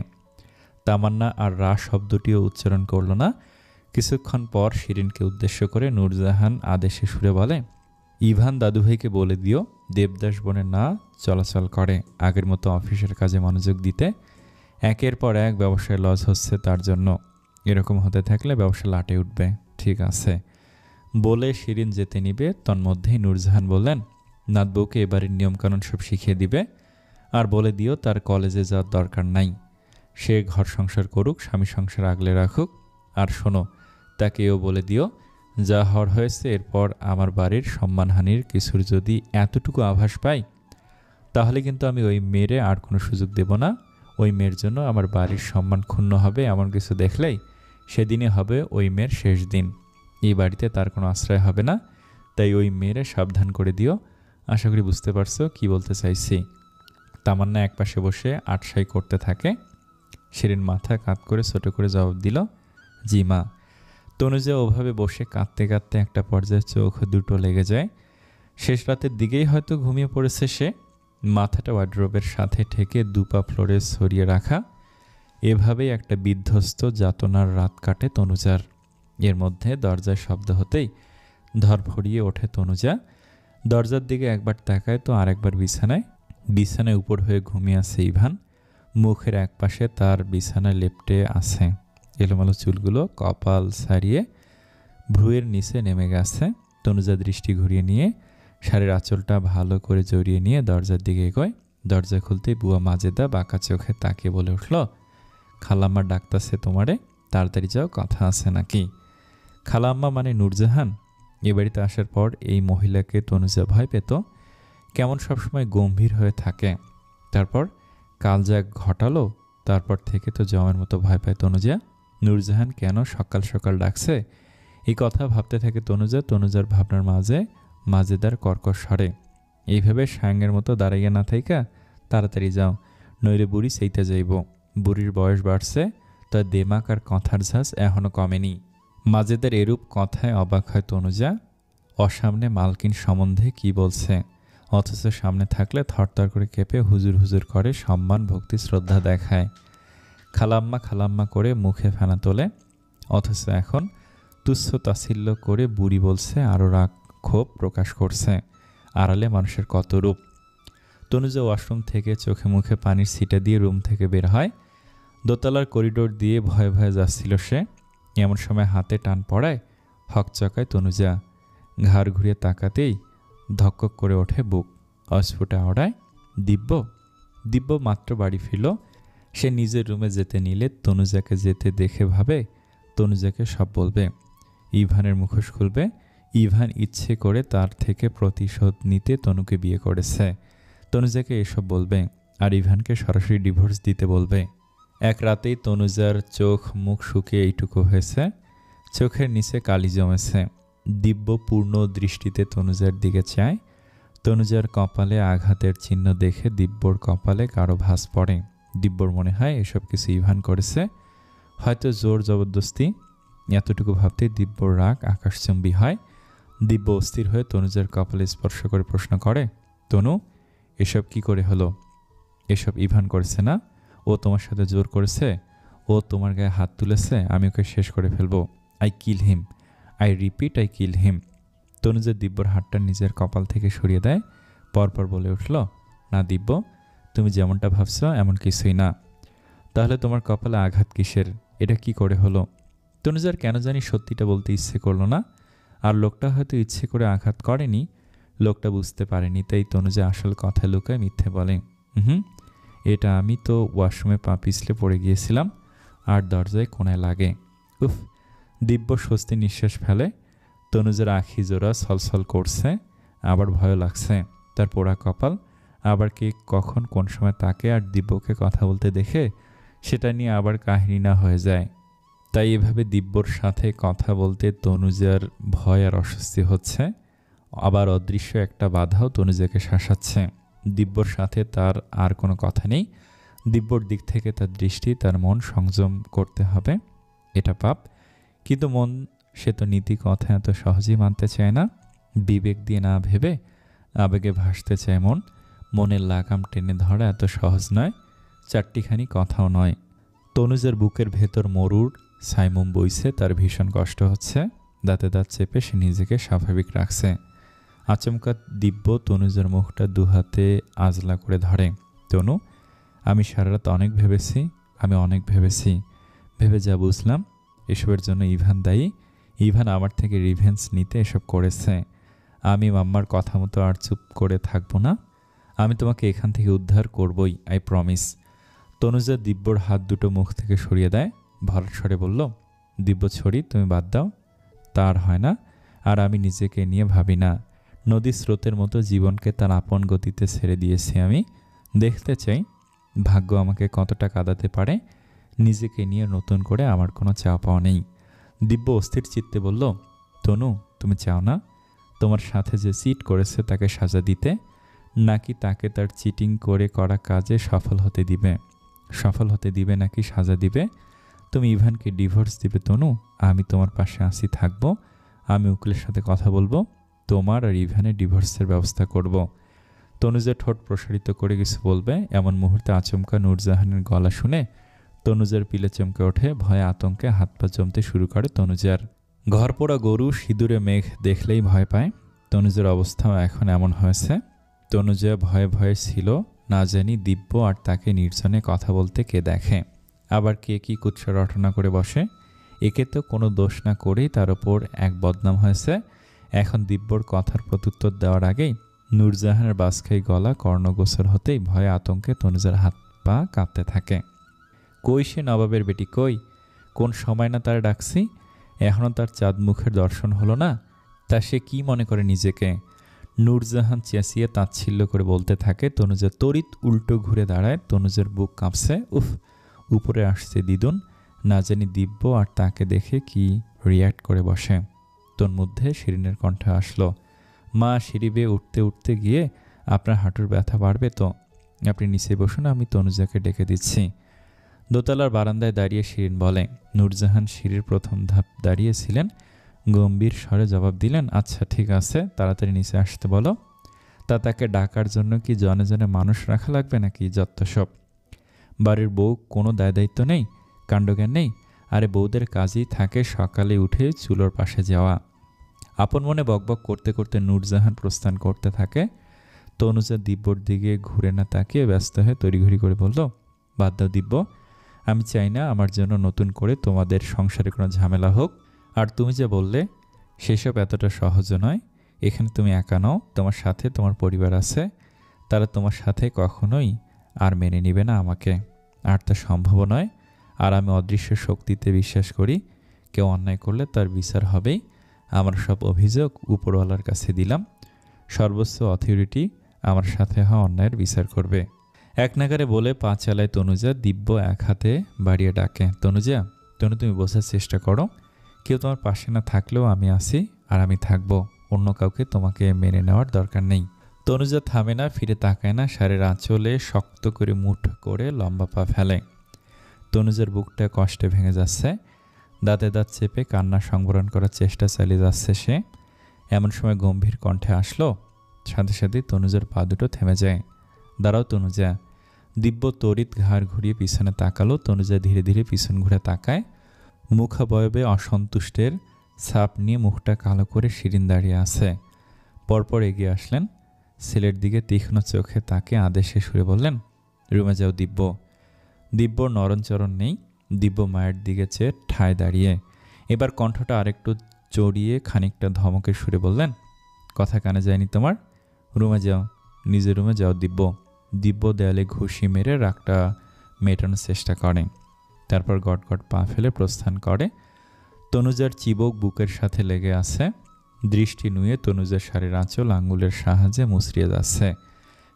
তামান্না আর রা শব্দটিও উচ্চারণ করল না। কিছুক্ষণ পর শিরিনকে উদ্দেশ্য করে নূরজাহান আদেশে সুরে বলে, ইভান দাদুভাইকে বলে দিও দেবদাস বনে না চলাচল করে, আগের মতো অফিসের কাজে মনোযোগ দিতে। একের পর এক ব্যবসায় লস হচ্ছে তার জন্য, এরকম হতে থাকলে ব্যবসা লাটে উঠবে। ঠিক আছে বলে শিরিন যেতে নিবে, তন্মধ্যেই নূরজাহান বললেন, নাতবউকে এবারের নিয়মকানুন সব শিখিয়ে দিবে, আর বলে দিও তার কলেজে যাওয়ার দরকার নাই, সে ঘর সংসার করুক, স্বামী সংসার আগলে রাখুক। আর শোনো, তাকেও বলে দিও যা হওয়ার হয়েছে, এরপর আমার বাড়ির সম্মানহানির কিছুর যদি এতটুকু আভাস পাই, তাহলে কিন্তু আমি ওই মেয়েরে আর কোনো সুযোগ দেব না। ওই মেয়ের জন্য আমার বাড়ির সম্মান ক্ষুণ্ণ হবে এমন কিছু দেখলেই সেদিনই হবে ওই মেয়ের শেষ দিন। এই বাড়িতে তার কোনো আশ্রয় হবে না, তাই ওই মেয়েরে সাবধান করে দিও। আশা করি বুঝতে পারছো কি বলতে চাইছি। তামান্না একপাশে বসে আটসাই করতে থাকে। শিরিন মাথা কাত করে ছোট করে জবাব দিল, জি মা। তনুজা ওভাবে বসে কাঁদতে কাঁদতে একটা পর্যায়ে চোখ দুটো লেগে যায়। শেষ রাতের দিকেই হয়তো ঘুমিয়ে পড়েছে সে। মাথাটা ওয়ার্ড্রোবের সাথে ঠেকে দুপা ফ্লোরে ছড়িয়ে রাখা। এভাবেই একটা বিধ্বস্ত যাতনার রাত কাটে তনুজার। এর মধ্যে দরজায় শব্দ হতেই ধরফড়িয়ে ওঠে তনুজা। দরজার দিকে একবার তাকায় তো আরেকবার বিছানায় উপর হয়ে ঘুমিয়ে আছে ইভান। মুখের একপাশে তার বিছানায় লেপ্টে আছে, এলোমেলো চুলগুলো কপাল ছাড়িয়ে ভ্রুয়ের নিচে নেমে গেছে। তনুজা দৃষ্টি ঘুরিয়ে নিয়ে শাড়ির আঁচলটা ভালো করে জড়িয়ে নিয়ে দরজার দিকে এগোয়। দরজা খুলতেই বুয়া মাজেদা বাঁকা চোখে তাকিয়ে বলে উঠল, খালাম্মা ডাকতাছে তোমারে, তাড়াতাড়ি যাও, কথা আছে নাকি? খালাম্মা মানে নূরজাহান। এ বাড়িতে আসার পর এই মহিলাকে তনুজা ভয় পেত, কেমন সবসময় গম্ভীর হয়ে থাকে। তারপর কাল যা ঘটালো, তারপর থেকে তো জমের মতো ভয় পায় তনুজা। নূরজাহান কেন সকাল সকাল ডাকছে, এই কথা ভাবতে থাকে তনুজা। তনুজার ভাবনার মাঝে মাজেদার কর্কশ স্বরে, এইভাবে সায়ঙ্গের মতো দাঁড়াইয়া না থাইকা তাড়াতাড়ি যাও, নইলে বুড়ি সেইতে যাইব। বুড়ির বয়স বাড়ছে, তার দেমাক আর কথার ঝাঁজ এখনও কমেনি। মাজেদার এরূপ কথায় অবাক হয় তনুজা। অসামনে মালকিন সম্বন্ধে কি বলছে, অথচ সামনে থাকলে থরথর করে কেঁপে হুজুর হুজুর করে সম্মান ভক্তি শ্রদ্ধা দেখায়। খালাম্মা খালাম্মা করে মুখে ফেনা তোলে, অথচ এখন তুচ্ছ তাচ্ছিল্য করে বুড়ি বলছে, আরও রাগ ক্ষোভ প্রকাশ করছে। আড়ালে মানুষের কত রূপ। তনুজা ওয়াশরুম থেকে চোখে মুখে পানির ছিটা দিয়ে রুম থেকে বের হয়। দোতলার করিডোর দিয়ে ভয়ে ভয়ে যাচ্ছিল সে। এমন সময় হাতে টান পড়ায়, হকচকায় তনুজা। ঘাড় ঘুরিয়ে তাকাতেই ধক্কক করে ওঠে বুক। অস্ফুটে আওড়ায়, দিব্য মাত্র বাড়ি ফিরল। সে নিজের রুমে যেতে নিলে তনুজাকে যেতে দেখে ভাবে তনুজাকে সব বলবে, ইভানের মুখোশ খুলবে। ইভান ইচ্ছে করে তার থেকে প্রতিশোধ নিতে তনুকে বিয়ে করেছে। তনুজাকে এসব বলবে, আর ইভানকে সরাসরি ডিভোর্স দিতে বলবে। এক রাতেই তনুজার চোখ মুখ শুকিয়ে এইটুকু হয়েছে, চোখের নিচে কালি জমেছে। দিব্য পূর্ণ দৃষ্টিতে তনুজার দিকে চায়। তনুজার কপালে আঘাতের চিহ্ন দেখে দিব্যর কপালে কারো ভাঁজ পড়ে। দিব্যর মনে হয় এসব কিছু ইভান করেছে, হয়তো জোর জবরদস্তি। এতটুকু ভাবতেই দিব্যর রাগ আকাশচুম্বী হয়। দিব্য অস্থির হয়ে তনুজার কপালে স্পর্শ করে প্রশ্ন করে, তনু, এসব কি করে হলো? এসব ইভান করেছে না? ও তোমার সাথে জোর করেছে? ও তোমার গায়ে হাত তুলেছে? আমি ওকে শেষ করে ফেলবো। I kill him, I repeat, I kill him. Tanuja দিব্যর হাতটা নিজের কপাল থেকে সরিয়ে দেয়। পরপর বলে উঠল, না দিব্য, তুমি যেমনটা ভাবছো এমন কিছুই না। তাহলে তোমার কপালে আঘাত কিসের? এটা কি করে হলো? তনুজার কেন জানি সত্যিটা বলতে ইচ্ছে করলো না। আর লোকটা হয়তো ইচ্ছে করে আঘাত করেনি, লোকটা বুঝতে পারেনি, তাই তনুজা আসল কথা লুকায় মিথ্যে বলে। হুম, এটা আমি তো ওয়াশরুমে পা পিছলে পড়ে গিয়েছিলাম আর দরজায় কোণায় লাগে। উফ, দিব্য স্বস্তি নিঃশ্বাস ফেলে। তনুজার আখি জোড়া ছলছল করছে, আবার ভয় লাগছে। তার পোড়া কপাল, আবার কে কখন কোন সময় তাকে আর দিব্যকে কথা বলতে দেখে সেটা নিয়ে আবার কাহিনী না হয়ে যায়। তাই এভাবে দিব্যর সাথে কথা বলতে তনুজার ভয় আর অস্বস্তি হচ্ছে। আবার অদৃশ্য একটা বাধাও তনুজাকে শাসাচ্ছে। দিব্যর সাথে তার আর কোনো কথা নেই। দিব্যর দিক থেকে তার দৃষ্টি, তার মন সংযম করতে হবে, এটা পাপ। কিন্তু মন, সে তো নীতি কথা এত সহজেই মানতে চায় না। বিবেক দিয়ে না ভেবে আবেগে ভাসতে চায় মন। মনের লাগাম টেনে ধরা এত সহজ নয়, চারটিখানি কথাও নয়। তনুজার বুকের ভেতর মরুর ছাইমুম বইছে, তার ভীষণ কষ্ট হচ্ছে। দাঁতে দাঁত চেপে সে নিজেকে স্বাভাবিক রাখছে। আচমকা দিব্য তনুজার মুখটা দুহাতে আজলা করে ধরে। তনু, আমি সারা রাত অনেক ভেবেছি, আমি অনেক ভেবেছি। ভেবে যা বুঝলাম, এসবের জন্য ইভান দায়ী। ইভান আমার থেকে রিভেঞ্জ নিতে এসব করেছে। আমি মাম্মার কথা মতো আর চুপ করে থাকবো না। আমি তোমাকে এখান থেকে উদ্ধার করবই, আই প্রমিস। তনুজা দিব্যর হাত দুটো মুখ থেকে সরিয়ে দেয়, ভরাট স্বরে বলল, দিব্য ছড়ি, তুমি বাদ দাও। তার হয় না, আর আমি নিজেকে নিয়ে ভাবি না। নদীর স্রোতের মতো জীবনকে তার আপন গতিতে ছেড়ে দিয়েছি আমি। দেখতে চাই ভাগ্য আমাকে কতটা কাঁদাতে পারে। নিজেকে নিয়ে নতুন করে আমার কোনো চাওয়া পাওয়া নেই। দিব্য অস্থির চিত্তে বলল, তনু, তুমি চাও না তোমার সাথে যে চিট করেছে তাকে সাজা দিতে, নাকি তাকে তার চিটিং করে করা কাজে সফল হতে দিবে? সফল হতে দিবে নাকি সাজা দিবে? তুমি ইভানকে ডিভোর্স দিবে তনু? আমি তোমার পাশে আসি, থাকবো। আমি উকিলের সাথে কথা বলবো, তোমার আর ইভানের ডিভোর্সের ব্যবস্থা করব। তনুজা ঠোঁট প্রসারিত করে কিছু বলবে, এমন মুহূর্তে আচমকা নূরজাহানের গলা শুনে তনুজার পিলে চমকে ওঠে। ভয়ে আতঙ্কে হাত পা জমতে শুরু করে তনুজার। ঘর পোড়া গরু সিঁদুরে মেঘ দেখলেই ভয় পায়। তনুজার অবস্থাও এখন এমন হয়েছে। তনুজা ভয়ে ভয়ে ছিল, না জানি দিব্য আর তাকে নির্জনে কথা বলতে কে দেখে, আবার কে কি কুৎসা রটনা করে বসে। একে তো কোনো দোষ না করেই তার ওপর এক বদনাম হয়েছে। এখন দিব্যর কথার প্রত্যুত্তর দেওয়ার আগেই নূরজাহানের বাসখাই গলা কর্ণগোচর হতেই ভয়ে আতঙ্কে তনুজার হাত পা কাঁপতে থাকে। কই সে নবাবের বেটি, কই? কোন সময় না তার ডাকছি, এখনও তার চাঁদ মুখের দর্শন হলো না। তা সে কি মনে করে নিজেকে? নূরজাহান চেঁচিয়ে তাচ্ছিল্য করে বলতে থাকে। তনুজা তড়িৎ উল্টো ঘুরে দাঁড়ায়। তনুজার বুক কাঁপছে। উফ, উপরে আসছে দিদুন, না জানি দিব্য আর তাকে দেখে কি রিয়্যাক্ট করে বসে। তোর মধ্যে শিরিনের কণ্ঠে আসলো, মা, সিঁড়ি বেয়ে উঠতে উঠতে গিয়ে আপনার হাঁটুর ব্যথা বাড়বে তো, আপনি নিচে বসুন, আমি তনুজাকে ডেকে দিচ্ছি। দোতলার বারান্দায় দাঁড়িয়ে শিরিন বলে। নূরজাহান সিঁড়ির প্রথম ধাপ দাঁড়িয়েছিলেন, গম্ভীর স্বরে জবাব দিলেন, আচ্ছা ঠিক আছে, তাড়াতাড়ি নিচে আসতে বলো। তা তাকে ডাকার জন্য কি জনে জনে মানুষ রাখা লাগবে নাকি? যত সব। বাড়ির বউ কোনো দায় দায়িত্ব নেই, কাণ্ডজ্ঞান নেই। আরে বউদের কাজই থাকে সকালে উঠে চুলোর পাশে যাওয়া। আপন মনে বকবক করতে করতে নূরজাহান প্রস্থান করতে থাকে। তনুজা দিব্যর দিকে ঘুরে না তাকিয়ে ব্যস্ত হয়ে তড়িঘড়ি করে বলল, বাদ দাও দিব্য, আমি চাই না আমার জন্য নতুন করে তোমাদের সংসারে কোনো ঝামেলা হোক। আর তুমি যে বললে সেসব এতটা সহজ নয়। এখানে তুমি একা নও, তোমার সাথে তোমার পরিবার আছে। তারা তোমার সাথে কখনোই আর মেনে নেবে না আমাকে, আর তা সম্ভব নয়। আর আমি অদৃশ্য শক্তিতে বিশ্বাস করি, কেউ অন্যায় করলে তার বিচার হবেই। আমার সব অভিযোগ উপরওয়ালার কাছে দিলাম, সর্বোচ্চ অথরিটি আমার সাথে হওয়া অন্যায়ের বিচার করবে। এক নাগারে বলে পা চালায় তনুজা। দিব্য এক হাতে বাড়িয়ে ডাকে, তনুজা, তনু, তুমি বোঝার চেষ্টা করো। কেউ তোমার পাশে না থাকলেও আমি আছি, আর আমি থাকবো। অন্য কাউকে তোমাকে মেনে নেওয়ার দরকার নেই। তনুজা থামে না, ফিরে তাকায় না, শাড়ির আঁচলে শক্ত করে মুঠো করে লম্বা পা ফেলে। তনুজার বুকটা কষ্টে ভেঙে যাচ্ছে। দাঁতে দাঁত চেপে কান্না সংবরণ করার চেষ্টা চালিয়ে যাচ্ছে সে। এমন সময় গম্ভীর কণ্ঠে আসলো। সাথে সাথে তনুজার পা দুটো থেমে যায়। দাঁড়াও তনুজা। দিব্য তড়িৎ ঘাড় ঘুরিয়ে পিছনে তাকালো। তনুজা ধীরে ধীরে পিছন ঘুরে তাকায়। মুখাবয়বে অসন্তুষ্টের ছাপ নিয়ে মুখটা কালো করে শিরিন দাঁড়িয়ে আছে। পরপর এগিয়ে আসলেন, ছেলের দিকে তীক্ষ্ণ চোখে তাকে আদেশে সুরে বললেন, রুমে যাও দিব্য। দিব্যর নরণচরণ নেই। দিব্য মায়ের দিকে চেয়ে ঠায় দাঁড়িয়ে। এবার কণ্ঠটা আরেকটু চড়িয়ে খানিকটা ধমকের সুরে বললেন, কথা কানে যায়নি তোমার? রুমে যাও, নিজের রুমে যাও দিব্য। দিব্য দেয়ালে ঘুষি মেরে রাগটা মেটানোর চেষ্টা করে, তারপর গটগট পা ফেলে প্রস্থান করে। তনুজার চিবুক বুকের সাথে লেগে আছে। দৃষ্টি নুয়ে তনুজার শাড়ির আঁচল আঙুলের সাহায্যে মুচড়িয়ে যাচ্ছে।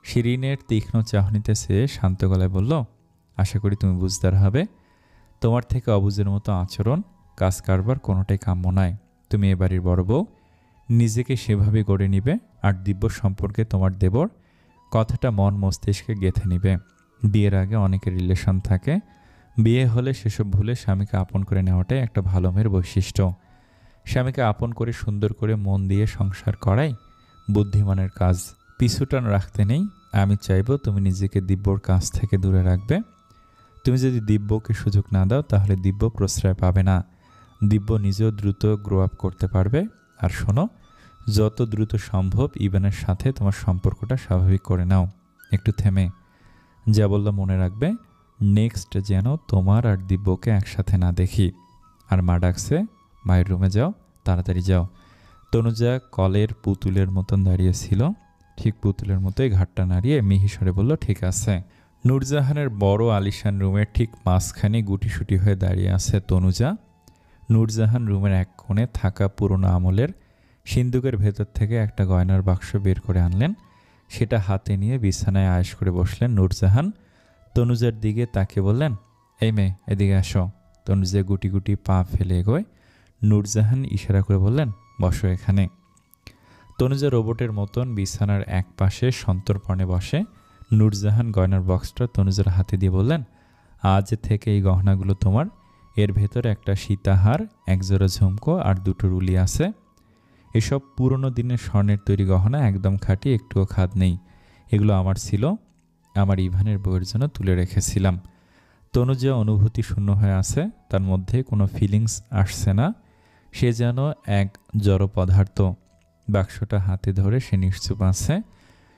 শিরিনের তীক্ষ্ণ চাহনিতে চেয়ে শান্ত গলায় বলল, আশা করি তুমি বুঝদার হবে। তোমার থেকে অবুঝের মতো আচরণ, কাজ কারবার কোনোটাই কাম্য নয়। তুমি এ বাড়ির বড় বউ, নিজেকে সেভাবে গড়ে নিবে। আর দিব্য সম্পর্কে তোমার দেবর কথাটা মন মস্তিষ্কে গেঁথে নিবে। বিয়ের আগে অনেকের রিলেশন থাকে, বিয়ে হলে সেসব ভুলে স্বামীকে আপন করে নেওয়াটাই একটা ভালো মেয়ের বৈশিষ্ট্য। স্বামীকে আপন করে সুন্দর করে মন দিয়ে সংসার করাই বুদ্ধিমানের কাজ। পিছুটান রাখতে নেই। আমি চাইবো তুমি নিজেকে দিব্যর কাছ থেকে দূরে রাখবে। তুমি যদি দিব্যকে সুযোগ না দাও তাহলে দিব্য প্রশ্রয় পাবে না। দিব্য নিজেও দ্রুত গ্রো আপ করতে পারবে। আর শোনো, যত দ্রুত সম্ভব ইভানের সাথে তোমার সম্পর্কটা স্বাভাবিক করে নাও। একটু থেমে যা বললাম মনে রাখবে, নেক্সট যেন তোমার আর দিব্যকে একসাথে না দেখি। আর মা ডাকছে, মায়ের রুমে যাও, তাড়াতাড়ি যাও। তনুজা কলের পুতুলের মতন দাঁড়িয়েছিল, ঠিক পুতুলের মতোই ঘাটটা নাড়িয়ে মিহিসরে বলল, ঠিক আছে। নূরজাহানের বড় আলিশান রুমের ঠিক মাঝখানে গুটিসুটি হয়ে দাঁড়িয়ে আছে তনুজা। নূরজাহান রুমের এক কোণে থাকা পুরনো আমলের সিন্দুকের ভেতর থেকে একটা গয়নার বাক্স বের করে আনলেন। সেটা হাতে নিয়ে বিছানায় আয়েশ করে বসলেন নূরজাহান। তনুজার দিকে তাকে বললেন, এই মেয়ে, এদিকে আসো। তনুজা গুটি গুটি পা ফেলে এগোয়। নূরজাহান ইশারা করে বললেন, বসো এখানে। তনুজা রোবটের মতন বিছানার এক পাশে সন্তর্পণে বসে। নূরজাহান গয়নার বক্সটা তনুজার হাতে দিয়ে বললেন, আজ থেকে এই গহনাগুলো তোমার। এর ভেতরে একটা সীতাহার, একজোড়া ঝুমকো আর দুটো রুলি আছে। এসব পুরনো দিনের স্বর্ণের তৈরি গহনা, একদম খাঁটি, একটুও খাদ নেই। এগুলো আমার ছিল, আমার ইভানের বউয়ের জন্য তুলে রেখেছিলাম। তনুজা অনুভূতি শূন্য হয়ে আছে, তার মধ্যে কোনো ফিলিংস আসছে না। সে যেন এক জড় পদার্থ। বাক্সটা হাতে ধরে সে নিশ্চুপ আছে।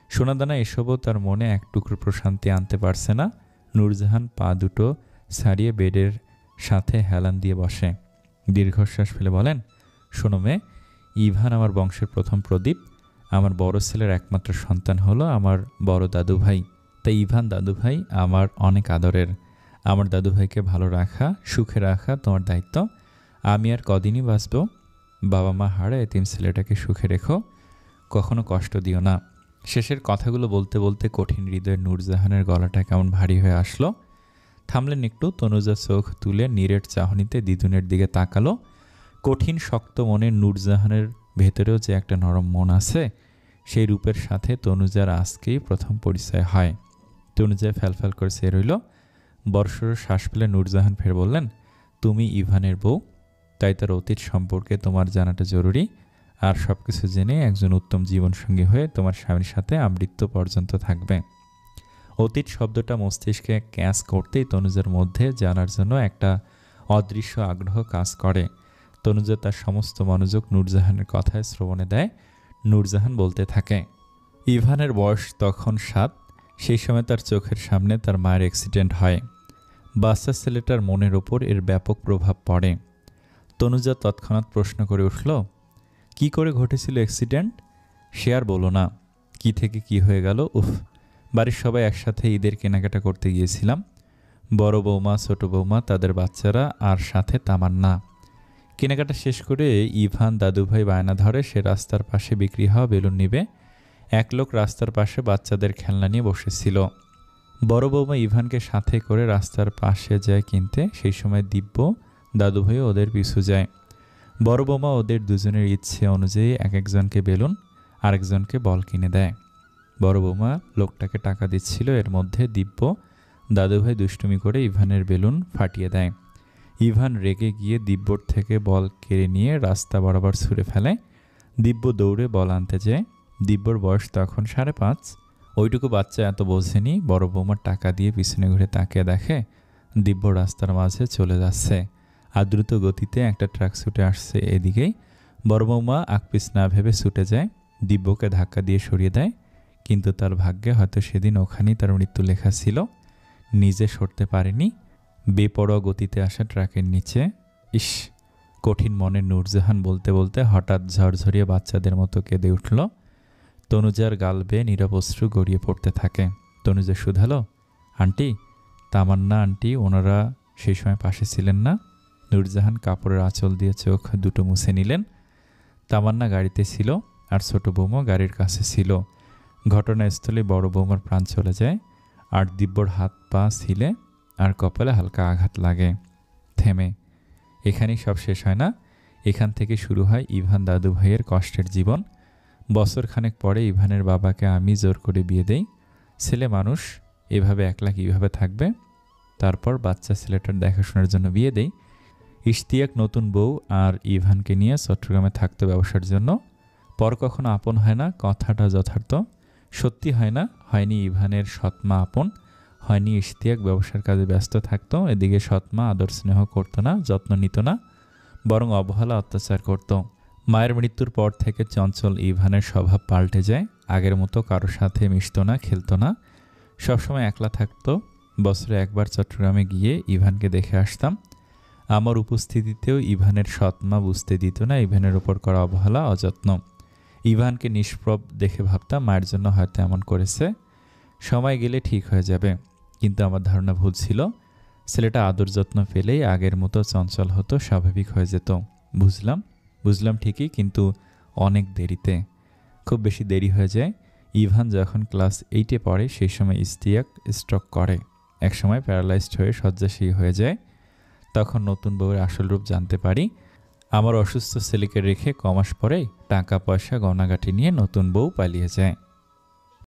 সোনাদানা এসবও তার মনে এক টুকরো প্রশান্তি আনতে পারছে না। নূরজাহান পা দুটো ছাড়িয়ে বেডের সাথে হেলান দিয়ে বসে। দীর্ঘশ্বাস ফেলে বলেন, শোনো মেয়ে, ইভান আমার বংশের প্রথম প্রদীপ। আমার বড় ছেলের একমাত্র সন্তান হলো আমার বড় দাদুভাই। তাই ইভান দাদুভাই আমার অনেক আদরের। আমার দাদুভাইকে ভালো রাখা, সুখে রাখা তোমার দায়িত্ব। আমি আর কদিনই বাঁচব। বাবা মা হারা এতিম ছেলেটাকে সুখে রেখো, কখনো কষ্ট দিও না। শেষের কথাগুলো বলতে বলতে কঠিন হৃদয়ের নূরজাহানের গলাটা কেমন ভারী হয়ে আসলো। থামলেন একটু। তনুজা চোখ তুলে নীরের চাহনিতে দিদুনের দিকে তাকালো। কঠিন শক্ত মনের নূরজাহানের ভেতরেও যে একটা নরম মন আছে, সেই রূপের সাথে তনুজার আজকেই প্রথম পরিচয় হয়। তনুজা ফ্যালফ্যাল করে চেয়ে রইল। বর্ষর শ্বাস ফেলে নূরজাহান ফের বললেন, তুমি ইভানের বউ, তাই তার অতীত সম্পর্কে তোমার জানাটা জরুরি। আর সব কিছু জেনে একজন উত্তম জীবনসঙ্গী হয়ে তোমার স্বামীর সাথে আমৃত্যু পর্যন্ত থাকবে। অতীত শব্দটা মস্তিষ্কে ক্যাচ করতেই তনুজার মধ্যে জানার জন্য একটা অদৃশ্য আগ্রহ কাজ করে। তনুজা তার সমস্ত মনোযোগ নূরজাহানের কথায় শ্রবণে দেয়। নূরজাহান বলতে থাকে, ইভানের বয়স তখন 7। সেই সময় তার চোখের সামনে তার মায়ের অ্যাক্সিডেন্ট হয়। বাচ্চা ছেলেটার মনের ওপর এর ব্যাপক প্রভাব পড়ে। তনুজা তৎক্ষণাৎ প্রশ্ন করে উঠল, কি করে ঘটেছিল অ্যাক্সিডেন্ট? সে আর বলো না, কি থেকে কি হয়ে গেল। উফ, বাড়ির সবাই একসাথে ঈদের কেনাকাটা করতে গিয়েছিলাম। বড় বৌমা, ছোট বৌমা, তাদের বাচ্চারা আর সাথে তামান্না। কেনাকাটা শেষ করে ইভান দাদুভাই বায়না ধরে সে রাস্তার পাশে বিক্রি হওয়া বেলুন নিবে। এক লোক রাস্তার পাশে বাচ্চাদের খেলনা নিয়ে বসেছিল। বড় বৌমা ইভানকে সাথে করে রাস্তার পাশে যায় কিনতে। সেই সময় দিব্য দাদুভাইও ওদের পিছু যায়। বড় বৌমা ওদের দুজনের ইচ্ছে অনুযায়ী এক একজনকে বেলুন, আরেকজনকে বল কিনে দেয়। বড় বৌমা লোকটাকে টাকা দিচ্ছিল, এর মধ্যে দিব্য দাদুভাই দুষ্টুমি করে ইভানের বেলুন ফাটিয়ে দেয়। ইভান রেগে গিয়ে দিব্যর থেকে বল কেড়ে নিয়ে রাস্তা বরাবর ছুঁড়ে ফেলে। দিব্য দৌড়ে বল আনতে যায়। দিব্যর বয়স তখন 5.5। ওইটুকু বাচ্চা এত বোঝেনি। বড় বৌমার টাকা দিয়ে পিছনে ঘুরে তাকিয়ে দেখে দিব্য রাস্তার মাঝে চলে যাচ্ছে। আর দ্রুত গতিতে একটা ট্রাক ছুটে আসছে এদিকেই। বড় বৌমা আকপিস না ভেবে ছুটে যায়, দিব্যকে ধাক্কা দিয়ে সরিয়ে দেয়। কিন্তু তার ভাগ্যে হয়তো সেদিন ওখানেই তার মৃত্যু লেখা ছিল। নিজে সরতে পারেনি। বেপরোয়া গতিতে আসা ট্রাকের নিচে। ইস, কঠিন মনের নূরজাহান বলতে বলতে হঠাৎ ঝরঝরিয়ে বাচ্চাদের মতো কেঁদে উঠল। তনুজার গাল বেয়ে নীরব অশ্রু গড়িয়ে পড়তে থাকে। তনুজা শুধালো, আন্টি, তামান্না আন্টি ওনারা সেই সময় পাশে ছিলেন না? নূরজাহান কাপড়ের আঁচল দিয়ে চোখ দুটো মুছে নিলেন। তামান্না গাড়িতে ছিল, আর ছোট বৌমা গাড়ির কাছে ছিল। ঘটনাস্থলে বড় বৌমার প্রাণ চলে যায়, আর দিব্যর হাত পা ছিলে আর কপালে হালকা আঘাত লাগে। থেমে। এখানেই সব শেষ হয় না, এখান থেকে শুরু হয় ইভান দাদু ভাইয়ের কষ্টের জীবন। বছরখানেক পরে ইভানের বাবাকে আমি জোর করে বিয়ে দেই। ছেলে মানুষ, এভাবে একলা কীভাবে থাকবে? তারপর বাচ্চা ছেলেটার দেখাশোনার জন্য বিয়ে দেই। ইশতিয়াক নতুন বউ আর ইভানকে নিয়ে চট্টগ্রামে থাকতো ব্যবসার জন্য। পর কখনো আপন হয় না, কথাটা যথার্থ। সত্যি হয় না, হয়নি ইভানের সৎমা আপন, হয়নি ইশতিয়াক ব্যবসার কাজে ব্যস্ত থাকতো। এদিকে সৎমা আদর স্নেহ করতো না, যত্ন নিত না, বরং অবহেলা অত্যাচার করত। মায়ের মৃত্যুর পর থেকে চঞ্চল ইভানের স্বভাব পাল্টে যায়। আগের মতো কারোর সাথে মিশত না, খেলতো না, সবসময় একলা থাকতো। বছরে একবার চট্টগ্রামে গিয়ে ইভানকে দেখে আসতাম। আমার উপস্থিতিতেও ইভানের সৎমা বুঝতে দিত না ইভানের ওপর করা অবহেলা, অযত্ন। ইভানকে নিষ্প্রভ দেখে ভাবতাম মায়ের জন্য হয়তো এমন করেছে, সময় গেলে ঠিক হয়ে যাবে। কিন্তু আমার ধারণা ভুল ছিল। ছেলেটা আদর যত্ন পেলেই আগের মতো চঞ্চল হতো, স্বাভাবিক হয়ে যেত। বুঝলাম ঠিকই, কিন্তু অনেক দেরিতে। খুব বেশি দেরি হয়ে যায়। ইভান যখন ক্লাস 8-এ পড়ে সেই সময় ইশতিয়াক স্ট্রোক করে। একসময় প্যারালাইজড হয়ে শয্যাশায়ী হয়ে যায়। তখন নতুন বউয়ের আসল রূপ জানতে পারি। আমার অসুস্থ ছেলেকে রেখে কমাস পরে টাকা পয়সা গয়নাগাটি নিয়ে নতুন বউ পালিয়ে যায়।